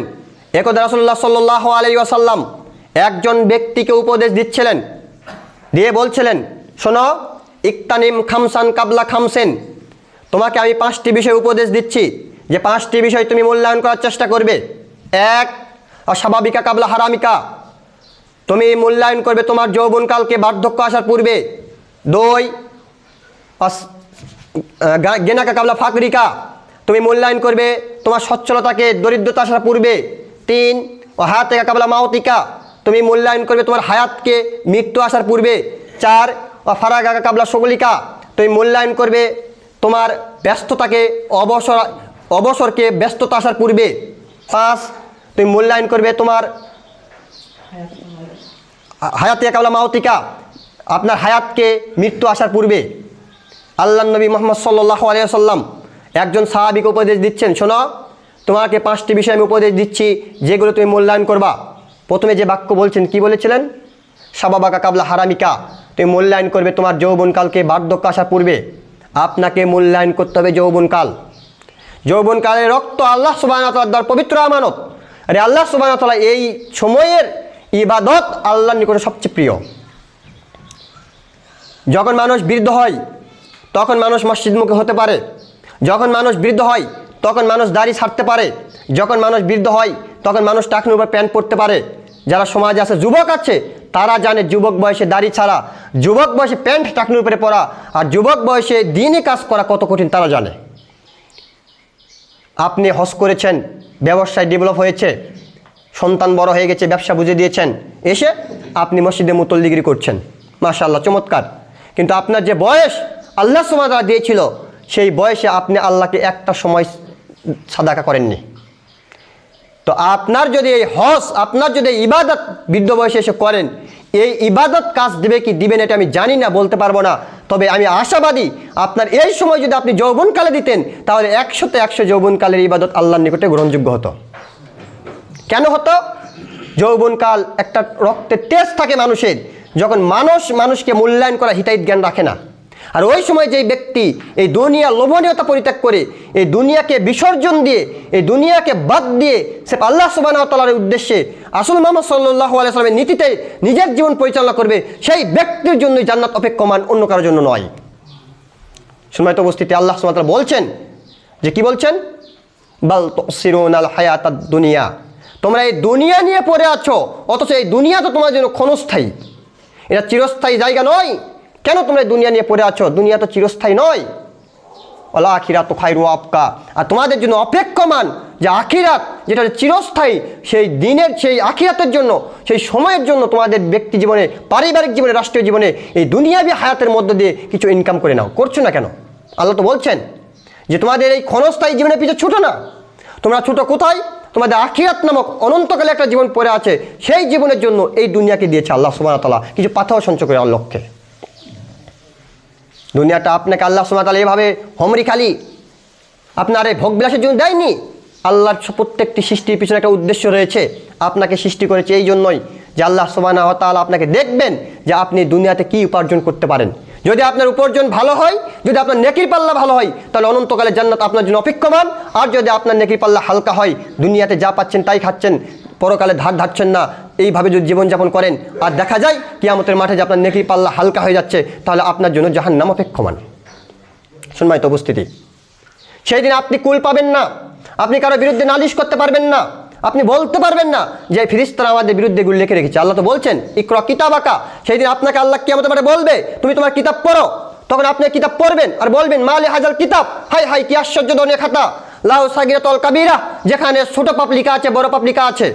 একদা রাসূলুল্লাহ সাল্লাল্লাহু আলাইহি ওয়াসাল্লাম একজন ব্যক্তিকে উপদেশ দিচ্ছিলেন, দিয়ে বলছিলেন, শোনো, ইকতানিম খামসান কাবলা খামসেন, তোমাকে আমি 5টি বিষয় উপদেশ দিচ্ছি, যে 5টি বিষয় তুমি মূল্যায়ন করার চেষ্টা করবে। 1, অস্বাভাবিকা কাবলা হারামিকা, তুমি মূল্যায়ন করবে তোমার যৌবনকালকে বার্ধক্য আসার পূর্বে। 2, গেনাকা কাবলা ফাকরিকা, তুমি মূল্যায়ন করবে তোমার সচ্ছলতাকে দরিদ্রতা আসার পূর্বে। 3, হায়াতিকা কাবলা মাউতিকা, তুমি মূল্যায়ন করবে তোমার হায়াতকে মৃত্যু আসার পূর্বে। 4, ফারাগা কাবলা সগলিকা, তুমি মূল্যায়ন করবে তোমার ব্যস্ততাকে অবসরকে ব্যস্ততা আসার পূর্বে। 5 তুমি মূল্যায়ন করবে তোমার হায়াতিয়া কাবলা মাউতিকা, আপনার হায়াতকে মৃত্যু আসার পূর্বে। আল্লাহ নবী মুহাম্মদ সাল্লাল্লাহু আলাইহি ওয়াসাল্লাম একজন সাহাবীকে উপদেশ দিচ্ছেন, শোনো তোমাকে 5টি বিষয় আমি উপদেশ দিচ্ছি যেগুলো তুমি মূল্যায়ন করবা। প্রথমে যে বাক্য বলছেন, কি বলেছিলেন? শাবাবাকা কাবলা হারামিকা, তুমি মূল্যায়ন করবে তোমার যৌবনকালকে বার্ধক্য আসার পূর্বে। আপনাকে মূল্যায়ন করতে হবে যৌবনকাল। যৌবনকালের রক্ত আল্লাহ সুবহানাহু ওয়া তাআলার পবিত্র আমানত। আরে আল্লাহ সুবহানাহু ওয়া তাআলা এই সময়ের ইবাদত আল্লাহর নিকটে সবচেয়ে প্রিয়। যখন মানুষ বৃদ্ধ হয় তখন মানুষ মসজিদমুখী হতে পারে, যখন মানুষ বৃদ্ধ হয় তখন মানুষ দাড়ি ছাড়তে পারে, যখন মানুষ বৃদ্ধ হয় তখন মানুষ টাকনুর উপর প্যান্ট পরতে পারে। যারা সমাজে আছে, যুবক আছে, তারা জানে যুবক বয়সে দাড়ি ছাড়া, যুবক বয়সে প্যান্ট টাকনুর উপরে পরা আর যুবক বয়সে দিনই কাজ করা কত কঠিন তারা জানে। আপনি হজ করেছেন, ব্যবসায় ডেভেলপ হয়েছে, সন্তান বড় হয়ে গেছে, ব্যবসা বুঝে দিয়েছেন, এসে আপনি মসজিদে মুতল্লিগিরি করছেন, মাশাআল্লাহ চমৎকার। কিন্তু আপনার যে বয়স আল্লাহ সুবহানাহু ওয়া তাআলা দিয়েছিল, সেই বয়সে আপনি আল্লাহকে একটা সময় সাদাকা করেননি। তো আপনার যদি এই হজ, আপনার যদি ইবাদত বৃদ্ধ বয়সে এসে করেন, এই ইবাদত কাজ দিবে কি দিবেন এটা আমি জানি না, বলতে পারবো না। তবে আমি আশাবাদী আপনার এই সময় যদি আপনি যৌবনকালে দিতেন তাহলে 100তে 100 যৌবনকালের ইবাদত আল্লাহর নিকটে গ্রহণযোগ্য হতো। কেন হতো? যৌবনকাল একটা রক্তের তেজ থাকে মানুষের, যখন মানুষকে মূল্যায়ন করা হিতাহিত জ্ঞান রাখে না। আর ওই সময় যেই ব্যক্তি এই দুনিয়া লোভনীয়তা পরিত্যাগ করে, এই দুনিয়াকে বিসর্জন দিয়ে, এই দুনিয়াকে বাদ দিয়ে সে আল্লাহ সুবহানাহু ওয়া তাআলার উদ্দেশ্যে রাসূল মুহাম্মদ সাল্লাল্লাহু আলাইহি ওয়াসাল্লামের নীতিতে নিজের জীবন পরিচালনা করবে, সেই ব্যক্তির জন্যই জান্নাত অপেক্ষমান, অন্য কারোর জন্য নয়। সম্মানিত উপস্থিতি, আল্লাহ সুবহানাহু ওয়া তাআলা বলছেন যে কি বলছেন? বাল তুসিরুনাল হায়াতাদ দুনিয়া, তোমরা এই দুনিয়া নিয়ে পড়ে আছো, অথচ এই দুনিয়া তো তোমার জন্য ক্ষণস্থায়ী, এটা চিরস্থায়ী জায়গা নয়। কেন তোমরা দুনিয়া নিয়ে পড়ে আছো? দুনিয়া তো চিরস্থায়ী নয়। ওয়াল আখিরাতু খায়রু ওয়া আবকা, আর তোমাদের জন্য অপেক্ষমান যে আখিরাত, যেটা চিরস্থায়ী, সেই দিনের, সেই আখিরাতের জন্য, সেই সময়ের জন্য তোমাদের ব্যক্তি জীবনে, পারিবারিক জীবনে, রাষ্ট্রীয় জীবনে এই দুনিয়াবী হায়াতের মধ্য দিয়ে কিছু ইনকাম করে নাও। করছো না কেন? আল্লাহ তো বলছেন যে তোমাদের এই ক্ষণস্থায়ী জীবনের পিছনে ছুটো না, তোমরা ছুটো কোথায়? তোমাদের আখিরাত নামক অনন্তকালে একটা জীবন পড়ে আছে, সেই জীবনের জন্য এই দুনিয়াকে দিয়েছে আল্লাহ সুবহানাহু ওয়া তাআলা কিছু পাথর সঞ্চয় করে আমার লক্ষ্যে। দুনিয়াটা আপনাকে আল্লাহ সুবহানাহু ওয়া তাআলা এভাবে হমরি খালি আপনার এই ভোগবিলাসের জন্য দেয়নি। আল্লাহর প্রত্যেকটি সৃষ্টির পিছনে একটা উদ্দেশ্য রয়েছে। আপনাকে সৃষ্টি করেছে এই জন্যই যে আল্লাহ সুবহানাহু ওয়া তাআলা আপনাকে দেখবেন যে আপনি দুনিয়াতে কি উপার্জন করতে পারেন। যদি আপনার উপার্জন ভালো হয়, যদি আপনার নেকির পাল্লা ভালো হয়, তাহলে অনন্তকালে জান্নাত আপনার জন্য অপেক্ষমান। আর যদি আপনার নেকির পাল্লা হালকা হয়, দুনিয়াতে যা পাচ্ছেন তাই খাচ্ছেন, পরকালে ধার ধারছেন না, এইভাবে যদি জীবনযাপন করেন আর দেখা যায় কিয়ামতের মাঠে যে আপনার নেকির পাল্লা হালকা হয়ে যাচ্ছে, তাহলে আপনার জন্য জাহান্নাম অপেক্ষমান। সম্মানিত উপস্থিতি, সেই দিন আপনি কুল পাবেন না, আপনি কারো বিরুদ্ধে নালিশ করতে পারবেন না, আপনি বলতে পারবেন না যে ফেরেশতারা আমাদের বিরুদ্ধে এগুলো লিখে রেখেছে। আল্লাহ তো বলছেন ইকরা কিতাবাকা, সেই দিন আপনাকে আল্লাহ কিয়ামতের মাঠে বলবে তুমি তোমার কিতাব পড়ো। তখন আপনি কিতাব পড়বেন আর বলবেন মালি হাজাল কিতাব, হাই হাই কি আশ্চর্যজনক খাতা, লাউ সাগিরাতুল কাবীরা, যেখানে ছোট পাপ লেখা আছে, বড় পাপ লেখা আছে।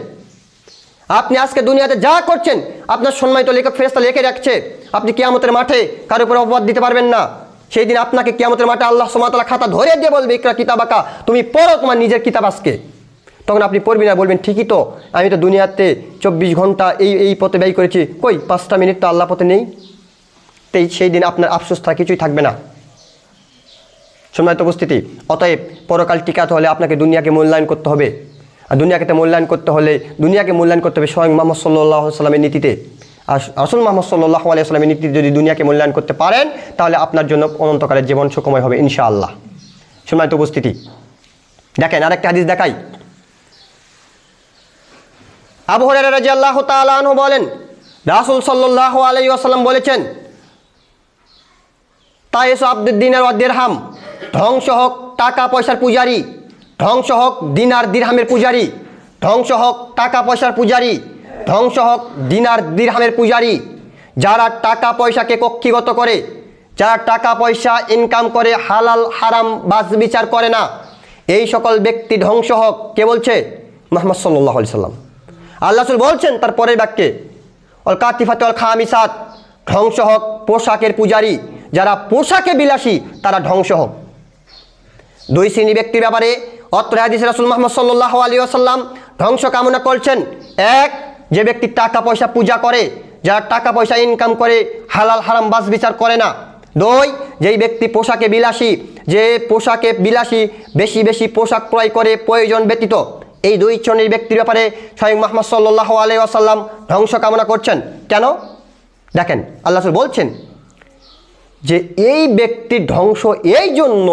আপনি আজকে দুনিয়াতে যা করছেন আপনার সম্মানিত লেখক ফেরেশতা লিখে রাখছে। আপনি কিয়ামতের মাঠে কারো উপর অপবাদ দিতে পারবেন না। সেই দিন আপনাকে কিয়ামতের মাঠে আল্লাহ সুবহানাহু ওয়া তাআলা খাতা ধরে দিয়ে বলবে ইকরা কিতাবাকা, তুমি পড়ো তোমার নিজের কিতাব আজকে। তখন আপনি পড়বেন আর বলবেন ঠিকই তো, আমি তো দুনিয়াতে 24 ঘন্টা এই পথে ব্যয় করেছি, কই 5টা মিনিট তো আল্লাহ পথে নেই। সেই দিন আপনার আফসোস কিছুই থাকবে না। সম্মানিত উপস্থিতি, অতএব পরকাল টিকাতে হলে আপনাকে দুনিয়াকে মূল্যায়ন করতে হবে। আর দুনিয়াকে মূল্যায়ন করতে হলে স্বয়ং মুহাম্মদ সাল্লাল্লাহু আলাইহি ওয়াসাল্লামের নীতিতে। আর রাসূল মুহাম্মদ সাল্লাল্লাহু আলাইহি ওয়াসাল্লামের নীতিতে যদি দুনিয়াকে মূল্যায়ন করতে পারেন, তাহলে আপনার জন্য অনন্তকালের জীবন সুখময় হবে ইনশাআল্লাহ। সম্মানিত উপস্থিতি, দেখেন আরেকটা হাদিস দেখাই। আবু হুরায়রা রাদিয়াল্লাহু তাআলা আনহু বলেন, রাসূল সাল্লাল্লাহু আলাইহি ওয়াসাল্লাম বলেছেন, তায়েসু আব্দুদ দিনার ওয়া দিরহাম, ধ্বংস হোক টাকা পয়সার পূজারী, ধ্বংস হোক দিনার দিরহামের পূজারী, ধ্বংস হোক টাকা পয়সার পূজারী, ধ্বংস হোক দিনার দিরহামের পূজারী। যারা টাকা পয়সাকে কক্ষিগত করে, যারা টাকা পয়সা ইনকাম করে হালাল হারাম বাছ বিচার করে না, এই সকল ব্যক্তি ধ্বংস হোক। কে বলছে? মুহাম্মদ সাল্লাল্লাহু আলাইহি সাল্লাম। আল্লাহ রাসূল বলছেন তার পরের বাক্যে, অল কাতিফাত ওয়াল খামিসাত, ধ্বংস হোক পোশাকের পূজারী, যারা পোশাকে বিলাসী তারা ধ্বংস হোক। দুই শ্রেণী ব্যক্তির ব্যাপারে অত্র হাদিসে রাসূল মুহাম্মদ সাল্লাল্লাহু আলাইহি ওয়াসাল্লাম ধ্বংস কামনা করছেন। এক, যে ব্যক্তি টাকা পয়সা পূজা করে, যারা টাকা পয়সা ইনকাম করে, হালাল হারাম বাছ বিচার করে না। দুই, যেই ব্যক্তি পোশাকে বিলাসী, যে পোশাকে বিলাসী বেশি বেশি পোশাক ক্রয় করে প্রয়োজন ব্যতীত। এই দুই শ্রেণীর ব্যক্তির ব্যাপারে স্বয়ং মুহাম্মদ সাল্লাল্লাহু আলাইহি ওয়াসাল্লাম ধ্বংস কামনা করছেন। কেন? দেখেন, আল্লাহ রাসূল বলছেন যে এই ব্যক্তির ধ্বংস এই জন্য,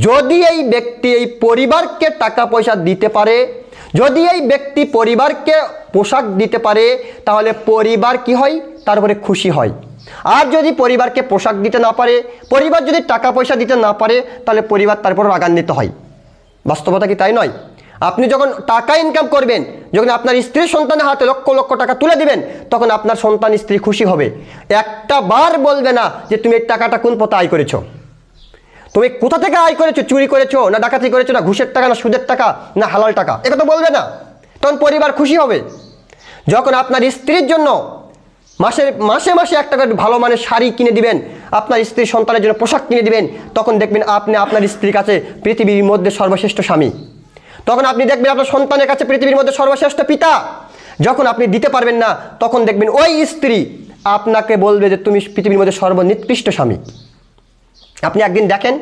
যদি এই ব্যক্তি এই পরিবারকে টাকা পয়সা দিতে পারে, যদি এই ব্যক্তি পরিবারকে পোশাক দিতে পারে, তাহলে পরিবার কি হয়? তার উপরে খুশি হয়। আর যদি পরিবারকে পোশাক দিতে না পারে, পরিবার যদি টাকা পয়সা দিতে না পারে, তাহলে পরিবার তার উপর রাগান্বিত হয়। বাস্তবতা কি তাই নয়? আপনি যখন টাকা ইনকাম করবেন, যখন আপনার স্ত্রী সন্তানের হাতে লক্ষ লক্ষ টাকা তুলে দিবেন, তখন আপনার সন্তান স্ত্রী খুশি হবে। একটা বার বলবে না যে তুমি এই টাকাটা কোন পথে আয় করেছো, তুমি কোথা থেকে আয় করেছো, চুরি করেছো না ডাকাতি করেছো, না ঘুষের টাকা না সুদের টাকা না হালাল টাকা, একথা বলবে না। তখন পরিবার খুশি হবে। যখন আপনার স্ত্রীর জন্য মাসে মাসে একটা করে ভালো মানের শাড়ি কিনে দিবেন, আপনার স্ত্রীর সন্তানের জন্য পোশাক কিনে দিবেন, তখন দেখবেন আপনি আপনার স্ত্রীর কাছে পৃথিবীর মধ্যে সর্বশ্রেষ্ঠ স্বামী। তখন আপনি দেখবেন আপনার সন্তানের কাছে পৃথিবীর মধ্যে সর্বশ্রেষ্ঠ পিতা। যখন আপনি দিতে পারবেন না, তখন দেখবেন ওই স্ত্রী আপনাকে বলবে যে তুমি পৃথিবীর মধ্যে সর্বনিকৃষ্ট স্বামী। আপনি একদিন দেখেন,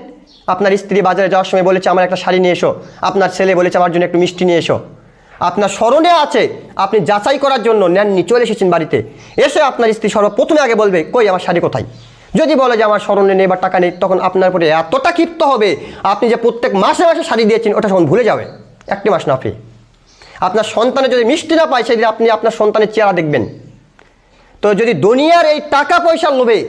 আপনার স্ত্রী বাজারে যাওয়ার সময় বলেছে আমার একটা শাড়ি নিয়ে এসো, আপনার ছেলে বলেছে আমার জন্য একটু মিষ্টি নিয়ে এসো। আপনার স্মরণে আছে, আপনি যাচাই করার জন্য নেননি, চলে এসেছেন বাড়িতে, এসে আপনার স্ত্রী সর্বপ্রথমে আগে বলবে কই আমার শাড়ি কোথায়। যদি বলে যে আমার স্মরণে নেই বা টাকা নেই, তখন আপনার উপরে এতটা ক্ষিপ্ত হবে, আপনি যে প্রত্যেক মাসে মাসে শাড়ি দিয়েছেন ওটা তখন ভুলে যাবে, একটি মাস না পেয়ে। আপনার সন্তানের যদি মিষ্টি না পায়, সেদিন আপনি আপনার সন্তানের চেহারা দেখবেন। তো যদি দুনিয়ার এই টাকা পয়সার লোভে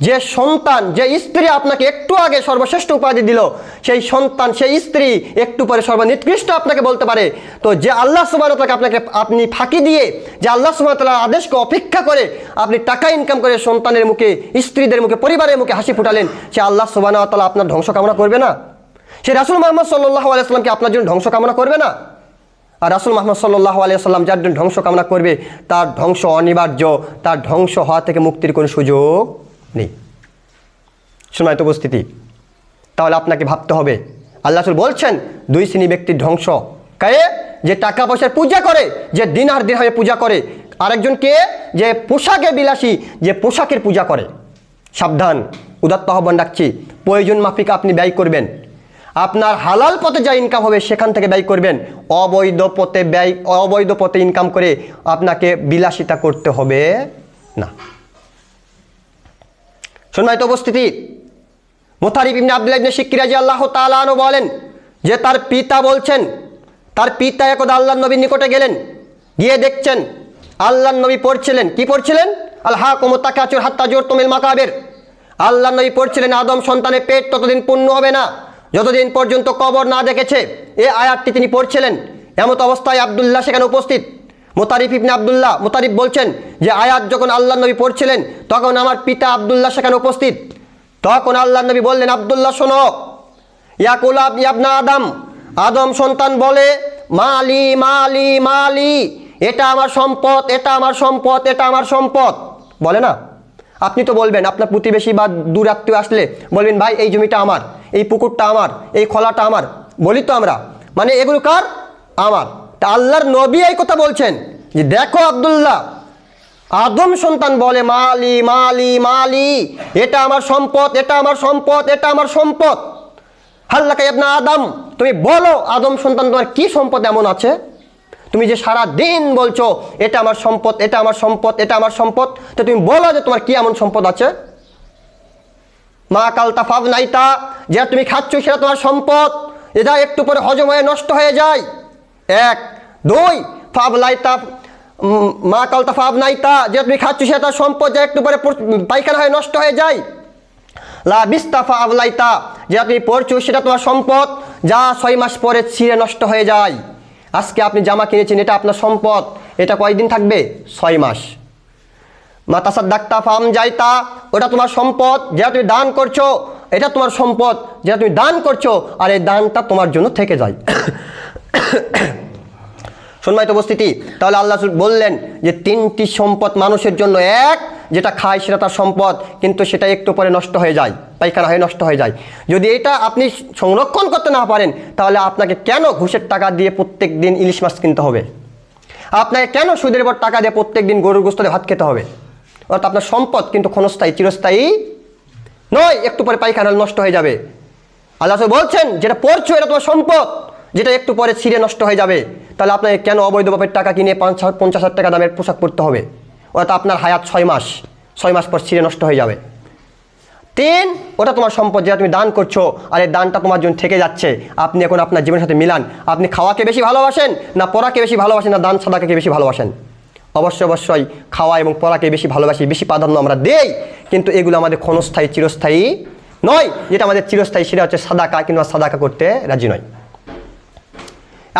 যে সন্তান, যে স্ত্রী আপনাকে একটু আগে সর্বশ্রেষ্ঠ উপাধি দিল, সেই সন্তান, সেই স্ত্রী একটু পরে সর্বনিকৃষ্ট আপনাকে বলতে পারে, তো যে আল্লাহ সুবহানাহু ওয়া তাআলা আপনি ফাঁকি দিয়ে, যে আল্লাহ সুবহানাহু ওয়া তাআলার আদেশকে অপেক্ষা করে আপনি টাকা ইনকাম করে সন্তানের মুখে, স্ত্রীদের মুখে, পরিবারের মুখে হাসি ফুটালেন, সে আল্লাহ সুবহানাহু ওয়া তাআলা আপনার ধ্বংস কামনা করবে না? সে রাসূল মুহাম্মদ সাল্লাল্লাহু আলাইহি ওয়াসাল্লাম কি আপনার জন্য ধ্বংস কামনা করবে না? আর রাসূল মুহাম্মদ সাল্লাল্লাহু আলাইহি ওয়াসাল্লাম যার জন্য ধ্বংস কামনা করবে, তার ধ্বংস অনিবার্য, তার ধ্বংস হওয়া থেকে মুক্তির কোনো সুযোগ নেই। সম্মানিত উপস্থিতি, তাহলে আপনাকে ভাবতে হবে, আল্লাহ রাসূল বলছেন দুই শ্রেণী ব্যক্তির ধ্বংস। কে? যে টাকা পয়সার পূজা করে, যে দিন আর দিরহামে পূজা করে। আরেকজন কে? যে পোশাকে বিলাসী, যে পোশাকের পূজা করে। সাবধান, উদাত্ত আহ্বান রাখছি, প্রয়োজন মাফিক আপনি ব্যয় করবেন। আপনার হালাল পথে যা ইনকাম হবে সেখান থেকে ব্যয় করবেন। অবৈধ পথে ইনকাম করে আপনাকে বিলাসিতা করতে হবে না। সম্মানিত উপস্থিতি, মুতারিব ইবনে আব্দুল্লাহ ইবনে শিক্কি রাদিয়াল্লাহু তাআলা আনহু বলেন যে তার পিতা বলছেন, তার পিতা একদা আল্লাহর নবীর নিকটে গেলেন, গিয়ে দেখছেন আল্লাহর নবী পড়ছিলেন। কি পড়ছিলেন? আলহাকুমুত তাকাসুর হাত্তা জুরতুমুল মাকাবির। আল্লাহর নবী পড়ছিলেন আদম সন্তানের পেট ততদিন পূর্ণ হবে না যতদিন পর্যন্ত কবর না দেখেছে। এই আয়াতটি তিনি পড়ছিলেন। এমত অবস্থায় আব্দুল্লাহ সেখানে উপস্থিত। মুতারিব ইবনে আব্দুল্লাহ, মুতারিব বলছেন যে আয়াত যখন আল্লাহর নবী পড়ছিলেন, তখন আমার পিতা আব্দুল্লাহ সেখানে উপস্থিত। তখন আল্লাহর নবী বললেন, আব্দুল্লাহ শোনো, ইয়াকুলা ইবনা আদম, আদম সন্তান বলে মালি মালি মালি, এটা আমার সম্পদ, এটা আমার সম্পদ, এটা আমার সম্পদ, বলে না? আপনি তো বলবেন, আপনার প্রতিবেশী বা দূর আত্মীয় আসলে বলবেন ভাই এই জমিটা আমার, এই পুকুরটা আমার, এই খোলাটা আমার, বলি তো আমরা, মানে এগুলো কার? আমার। তা আল্লাহর নবী এই কথা বলছেন যে দেখো আব্দুল্লাহ, আদম সন্তান বলে মালি মালি মালি, এটা আমার সম্পদ, এটা আমার সম্পদ, এটা আমার সম্পদ। হাল্লাকা ইবনা আদম, তুমি বলো আদম সন্তান তোমার কি সম্পদ এমন আছে? তুমি যে সারা দিন বলছো এটা আমার সম্পদ, এটা আমার সম্পদ, এটা আমার সম্পদ, তো তুমি বলো যে তোমার কি এমন সম্পদ আছে? মা কালতা ফাব নাইতা, যে তুমি খাচ্ছ সেটা তোমার সম্পদ, এটা একটু পরে হজম হয়ে নষ্ট হয়ে যায়। এক। দুই, ফাব লাইতা, মা কালতা ফাব নাইতা, যে তুমি খাচ্ছ সেটা তার সম্পদ, যা একটু পরে পায়খানা হয়ে নষ্ট হয়ে যায়। লা বিস্তাফা আবলাইতা, যে তুমি পড়ছো সেটা তোমার সম্পদ, যা 6 মাস পরে ছিঁড়ে নষ্ট হয়ে যায়। আজকে আপনি জামা কিনেছেন, এটা আপনার সম্পদ, এটা কয়দিন থাকবে? 6 মাস। মাতাসাদ্দাক্তা ফাম যাইতা, ওটা তোমার সম্পদ, যেটা তুমি দান করছো, এটা তোমার সম্পদ, যেটা তুমি দান করছো, আর এই দানটা তোমার জন্য থেকে যায়। সম্মানিত উপস্থিতি, তাহলে আল্লাহ বললেন যে 3টি সম্পদ মানুষের জন্য। এক, যেটা খায় সেটা তার সম্পদ, কিন্তু সেটা একটু পরে নষ্ট হয়ে যায়, পায়খানা হয়ে নষ্ট হয়ে যায়। যদি এটা আপনি সংরক্ষণ করতে না পারেন, তাহলে আপনাকে কেন ঘুষের টাকা দিয়ে প্রত্যেক দিন ইলিশ মাছ কিনতে হবে? আপনাকে কেন সুদের উপর টাকা দিয়ে প্রত্যেক দিন গরুর গোশত দিয়ে ভাত খেতে হবে? অর্থাৎ আপনার সম্পদ কিন্তু ক্ষণস্থায়ী, চিরস্থায়ী নয়, একটু পরে পায়খানা নষ্ট হয়ে যাবে। আল্লাহ বলছেন যেটা পড়ছো এটা তোমার সম্পদ, যেটা একটু পরে ছিঁড়ে নষ্ট হয়ে যাবে। তাহলে আপনাকে কেন অবৈধভাবে টাকা কিনে 50,000 টাকা দামের পোশাক পরতে হবে? অর্থাৎ আপনার হায়াত 6 মাস, 6 মাস পর ছিঁড়ে নষ্ট হয়ে যাবে। 3, ওটা তোমার সম্পদ যেটা তুমি দান করছো, আর এই দানটা তোমার জন্য থেকে যাচ্ছে। আপনি এখন আপনার জীবনের সাথে মিলান, আপনি খাওয়াকে বেশি ভালোবাসেন না পড়াকে বেশি ভালোবাসেন, না দান সাদাকে বেশি ভালোবাসেন? অবশ্যই খাওয়া এবং পড়াকে বেশি ভালোবাসি, বেশি প্রাধান্য আমরা দেই, কিন্তু এগুলো আমাদের ক্ষণস্থায়ী চিরস্থায়ী নয়। যেটা আমাদের চিরস্থায়ী সেটা হচ্ছে সাদাকা, কিন্তু সাদাকা করতে রাজি নয়।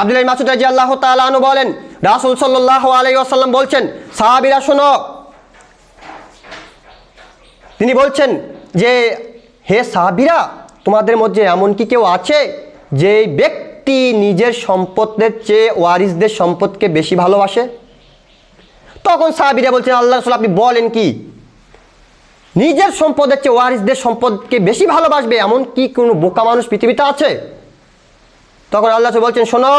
আব্দুল্লাহ ইবনে মাসউদ রাদিয়াল্লাহু তাআলা আনহু বলেন, রাসূল সাল্লাল্লাহু আলাইহি ওয়াসাল্লাম বলছেন, সাহাবীরা শোনো, তিনি বলছেন যে হে সাহাবীরা, তোমাদের মধ্যে এমন কি কেউ আছে যে ব্যক্তি নিজের সম্পদের চেয়ে ওয়ারিসদের সম্পদকে বেশি ভালোবাসে? তখন সাহাবীরা বলছেন, আল্লাহর রাসূল আপনি বলেন কি, নিজের সম্পদের চেয়ে ওয়ারিসদের সম্পদকে বেশি ভালোবাসবে এমন কি কোনো বোকা মানুষ পৃথিবীতে আছে? তখন আল্লাহ রাসূল বলছেন, শোনো,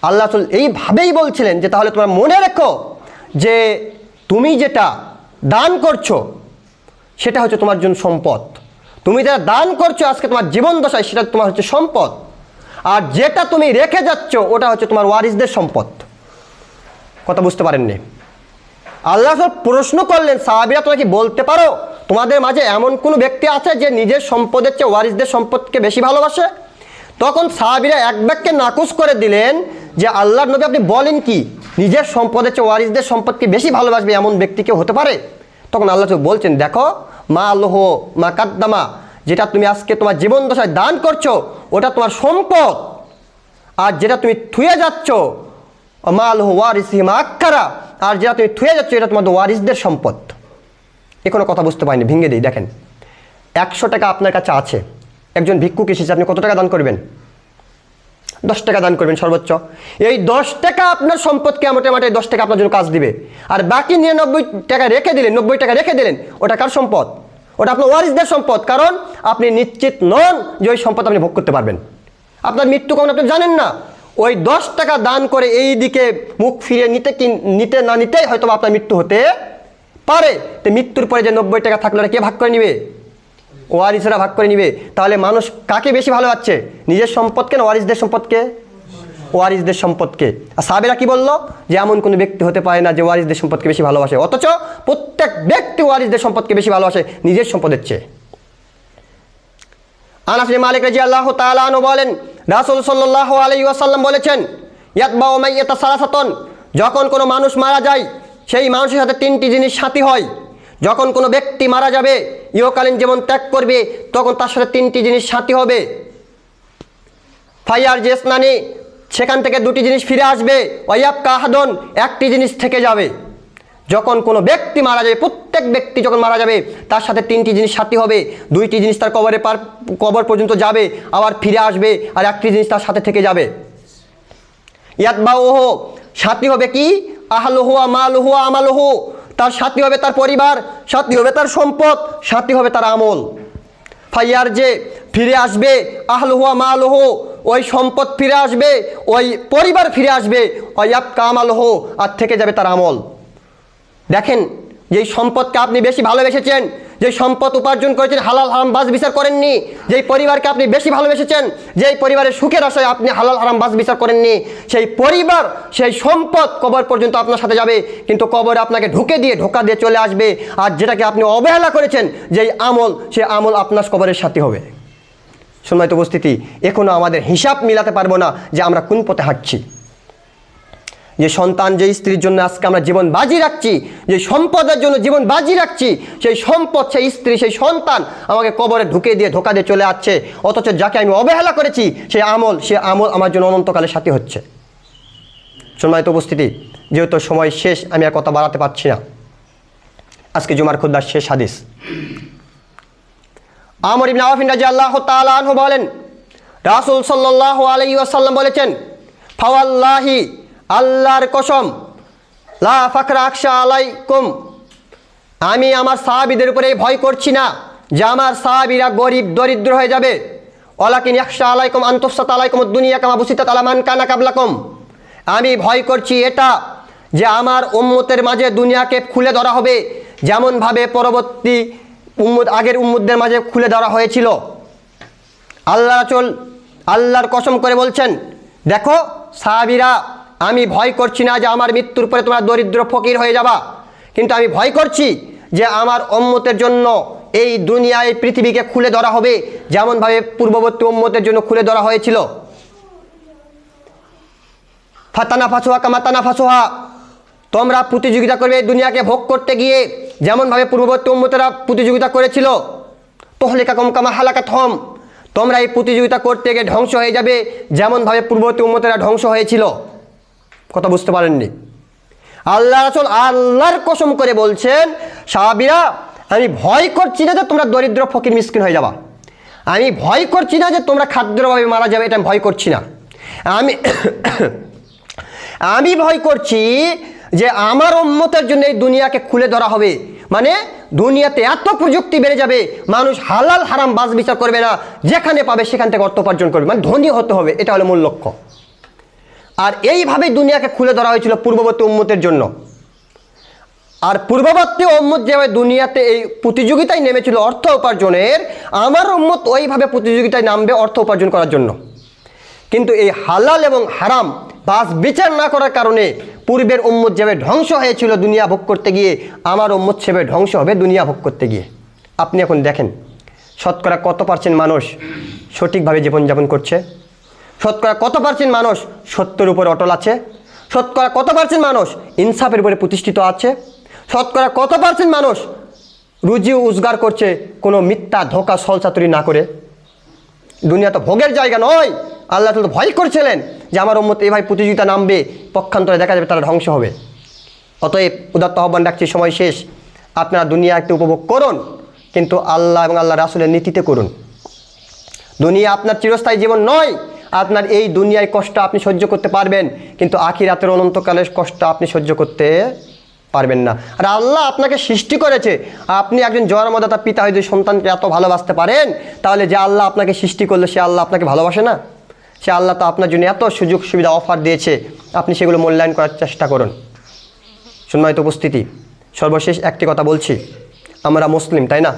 আল্লাহ রাসূল এইভাবেই বলছিলেন যে তাহলে তোমরা মনে রেখো যে তুমি যেটা দান করছো সেটা হচ্ছে তোমার জন্য সম্পদ। তুমি যেটা দান করছো আজকে তোমার জীবন দশায়, সেটা তোমার হচ্ছে সম্পদ। আর যেটা তুমি রেখে যাচ্ছ ওটা হচ্ছে তোমার ওয়ারিসদের সম্পদ। কথা বুঝতে পারেননি? আল্লাহ রাসূল প্রশ্ন করলেন, সাহাবীরা তোমরা কি বলতে পারো তোমাদের মাঝে এমন কোনো ব্যক্তি আছে যে নিজের সম্পদের চেয়ে ওয়ারিসদের সম্পদকে বেশি ভালোবাসে? তখন সাহাবীরা এক বাক্যে নাকচ করে দিলেন যে আল্লাহর নবী আপনি বলেন কি, নিজের সম্পদের চেয়ে ওয়ারিসদের সম্পদকে বেশি ভালোবাসবে এমন ব্যক্তি কেউ হতে পারে? তখন আল্লাহ বলছেন, দেখো, মা আল্লাহ মা কাদ্দামা, যেটা তুমি আজকে তোমার জীবন দশায় দান করছো ওটা তোমার সম্পদ, আর যেটা তুমি থুয়ে যাচ্ছ মা আল্লাহ ওয়ারিসি মা আক্কারা, আর যেটা তুমি থুয়ে যাচ্ছ এটা তোমাদের ওয়ারিসদের সম্পদ। এখনো কথা বুঝতে পারিনি, ভেঙে দিই। দেখেন, 100 টাকা আপনার কাছে আছে, একজন ভিক্ষুক এসেছে, আপনি কত টাকা দান করবেন? 10 টাকা দান করবেন সর্বোচ্চ। এই 10 টাকা আপনার সম্পদকে মোটামুটি 10 টাকা আপনার জন্য কাজ দিবে, আর বাকি 99 টাকা রেখে দিলেন, 90 টাকা রেখে দিলেন, ওটা কার সম্পদ? ওটা আপনার ওয়ারিসদের সম্পদ। কারণ আপনি নিশ্চিত নন যে ওই সম্পদ আপনি ভোগ করতে পারবেন। আপনার মৃত্যু কখন আপনি জানেন না। ওই 10 টাকা দান করে এই দিকে মুখ ফিরে নিতে না নিতেই হয়তো আপনার মৃত্যু হতে পারে। তো মৃত্যুর পরে যে 90 টাকা থাকলে কে ভাগ করে নিবে? ওয়ারিসরা ভাগ করে নিবে। তাহলে মানুষ কাকে বেশি ভালোবাসছে, নিজের সম্পদকে না ওয়ারিসদের সম্পদকে? ওয়ারিসদের সম্পদকে। আর সাহাবীরা কি বললো যে এমন কোনো ব্যক্তি হতে পারে না যে ওয়ারিসদের সম্পদকে বেশি ভালোবাসে, অথচ প্রত্যেক ব্যক্তি ওয়ারিসদের সম্পদকে বেশি ভালোবাসে নিজের সম্পদের চেয়ে। আনাস বিন মালিক রাদিয়াল্লাহু তাআলা আনহু বলেন, রাসূল সাল্লাল্লাহু আলাইহি ওয়াসাল্লাম বলেছেন, ইয়াতবাউ মাইয়াতা সালাসাতুন, যখন কোনো মানুষ মারা যায় সেই মানুষের সাথে 3টি জিনিস সাথী হয়। যখন কোনো ব্যক্তি মারা যাবে, ইহকালীন জীবন ত্যাগ করবে, তখন তার সাথে 3টি জিনিস সাথী হবে। ফাইয়ার জেসনানি, সেখান থেকে 2টি জিনিস ফিরে আসবে। ওয়াইয়াবকা আহাদুন, 1টি জিনিস থেকে যাবে। যখন কোনো ব্যক্তি মারা যাবে, প্রত্যেক ব্যক্তি যখন মারা যাবে তার সাথে 3টি জিনিস সাথী হবে। 2টি জিনিস তার কবর পর্যন্ত যাবে, আবার ফিরে আসবে, আর 1টি জিনিস তার সাথে থেকে যাবে। ইয়াতবাউহু, সাথী হবে কি? আহলুহু ওয়া মালুহু ওয়া আমালুহু, তার সাথী হবে তার পরিবার, সাথী হবে তার সম্পদ, সাথী হবে তার আমল। ফাইয়ার যে, ফিরে আসবে, আহলুহু ওয়া মালুহু, ওই সম্পদ ফিরে আসবে, ওই পরিবার ফিরে আসবে। ওয়াইয়াবকা আমালুহু, আর থেকে যাবে তার আমল। দেখেন, যেই সম্পদকে আপনি বেশি ভালোবেসেছেন, যেই সম্পদ উপার্জন করেছেন হালাল হারাম বাছ বিচার করেননি, যেই পরিবারকে আপনি বেশি ভালোবেসেছেন, যেই পরিবারের সুখের আশায় আপনি হালাল হারাম বাছ বিচার করেননি, সেই পরিবার সেই সম্পদ কবর পর্যন্ত আপনার সাথে যাবে, কিন্তু কবরে আপনাকে ধোকা দিয়ে চলে আসবে। আর যেটাকে আপনি অবহেলা করেছেন, যেই আমল, সেই আমল আপনার কবরের সাথী হবে। সম্মানিত উপস্থিতি, এখনও আমাদের হিসাব মিলাতে পারবো না যে আমরা কোন পথে হাঁটছি। যে সন্তান, যে স্ত্রীর জন্য আজকে আমরা জীবন বাজি রাখছি, যে সম্পদের জন্য জীবন বাজি রাখছি, সেই সম্পদ, সেই স্ত্রী, সেই সন্তান আমাকে কবরে ধোকা দিয়ে চলে আসছে। অথচ যাকে আমি অবহেলা করেছি সে আমল আমার জন্য অনন্তকালের সাথী হচ্ছে। সম্মানিত উপস্থিতি, যেহেতু সময় শেষ, আমি আর কথা বাড়াতে পারছি না। আজকে জুমার খুতবার শেষ হাদিস। আমর ইবনে আওফ রাদিয়াল্লাহু তাআলা আনহু বলেন, রাসূল সাল্লাল্লাহু আলাইহি ওয়াসাল্লাম বলেছেন, ফাওয়াল্লাহি, আল্লাহর কসম, লা ফাকরা আখশা আলাইকুম আমি আমার সাহাবীদের উপরে ভয় করছি না যে আমার সাহাবীরা গরিব দরিদ্র হয়ে যাবে। ওয়ালাকিন ইয়াখশা আলাইকুম আন তুফসাতা আলাইকুমুদ দুনিয়া কামা বুসিতাত আলা মান কানা কাবলাকুম। আমি ভয় করছি এটা যে আমার উম্মতের মাঝে দুনিয়াকে খুলে ধরা হবে, যেমনভাবে পরবর্তী আগের উম্মতদের মাঝে খুলে ধরা হয়েছিল। আল্লাহ রাসূল আল্লাহর কসম করে বলছেন, দেখো সাহাবীরা, আমি ভয় করছি না যে আমার মৃত্যুর পরে তোমরা দরিদ্র ফকির হয়ে যাবা, কিন্তু আমি ভয় করছি যে আমার উম্মতের জন্য এই দুনিয়ায় পৃথিবীকে খুলে ধরা হবে, যেমনভাবে পূর্ববর্তী উম্মতের জন্য খুলে ধরা হয়েছিল। ফাতানা ফাসুহা কামা তানা ফাসুহা, তোমরা প্রতিযোগিতা করবে এই দুনিয়াকে ভোগ করতে গিয়ে, যেমনভাবে পূর্ববর্তী উম্মতেরা প্রতিযোগিতা করেছিল। তোহলিকাকুম কামা হালাকাতহুম, তোমরা এই প্রতিযোগিতা করতে গিয়ে ধ্বংস হয়ে যাবে, যেমনভাবে পূর্ববর্তী উম্মতেরা ধ্বংস হয়েছিল। কথা বুঝতে পারেননি? আল্লাহ রাসূল আল্লাহর কসম করে বলছেন, সাহাবীরা, আমি ভয় করছি না যে তোমরা দরিদ্র ফকির মিসকিন হয়ে যাবা, আমি ভয় করছি না যে তোমরা খাদ্যের অভাবে মারা যাবে, এটা আমি ভয় করছি না। আমি ভয় করছি যে আমার উম্মতের জন্য এই দুনিয়াকে খুলে ধরা হবে, মানে দুনিয়াতে এত প্রযুক্তি বেড়ে যাবে, মানুষ হালাল হারাম বাছ বিচার করবে না, যেখানে পাবে সেখান থেকে অর্থ উপার্জন করবে, মানে ধনী হতে হবে, এটা হলো মূল লক্ষ্য। আর এইভাবেই দুনিয়াকে খুলে ধরা হয়েছিল পূর্ববর্তী উম্মতের জন্য। আর পূর্ববর্তী উম্মত যেভাবে দুনিয়াতে এই প্রতিযোগিতায় নেমেছিল অর্থ উপার্জনের, আমার উম্মত ওইভাবে প্রতিযোগিতায় নামবে অর্থ উপার্জন করার জন্য। কিন্তু এই হালাল এবং হারাম বাছ বিচার না করার কারণে পূর্বের উম্মত যেভাবে ধ্বংস হয়েছিল দুনিয়া ভোগ করতে গিয়ে, আমার উম্মত সেভাবে ধ্বংস হবে দুনিয়া ভোগ করতে গিয়ে। আপনি এখন দেখেন শতকরা কত পার্সেন্ট মানুষ সঠিকভাবে জীবনযাপন করছে, শতকরা কত পার্সেন্ট মানুষ সত্যের উপর অটল আছে, শতকরা কত পার্সেন্ট মানুষ ইনসাফের উপরে প্রতিষ্ঠিত আছে, শতকরা কত পার্সেন্ট মানুষ রুজি রোজগার করছে কোনো মিথ্যা ধোঁকা ছলচাতুরি না করে। দুনিয়া তো ভোগের জায়গা নয়। আল্লাহ তো ভয় করছিলেন যে আমার উম্মত এভাবে প্রতিযোগিতা নামবে, পক্ষান্তরে দেখা যাবে তারা ধ্বংস হবে। অতএব উদাত্ত আহ্বান রাখছি, সময় শেষ, আপনারা দুনিয়া একটু উপভোগ করুন, কিন্তু আল্লাহ এবং আল্লাহ রাসূলের নীতিতে করুন। দুনিয়া আপনার চিরস্থায়ী জীবন নয়। আপনার এই দুনিয়ায় কষ্ট আপনি সহ্য করতে পারবেন, কিন্তু আখিরাতের অনন্তকালের কষ্ট আপনি সহ্য করতে পারবেন না। আর আল্লাহ আপনাকে সৃষ্টি করেছে, আপনি একজন জন্মদাতা পিতা হয়ে যদি সন্তানকে এত ভালোবাসতে পারেন, তাহলে যে আল্লাহ আপনাকে সৃষ্টি করলো সে আল্লাহ আপনাকে ভালোবাসে না? সে আল্লাহ তো আপনার জন্য এত সুযোগ সুবিধা অফার দিয়েছে, আপনি সেগুলো মূল্যায়ন করার চেষ্টা করুন। সম্মানিত উপস্থিতি, সর্বশেষ একটি কথা বলছি, আমরা মুসলিম, তাই না?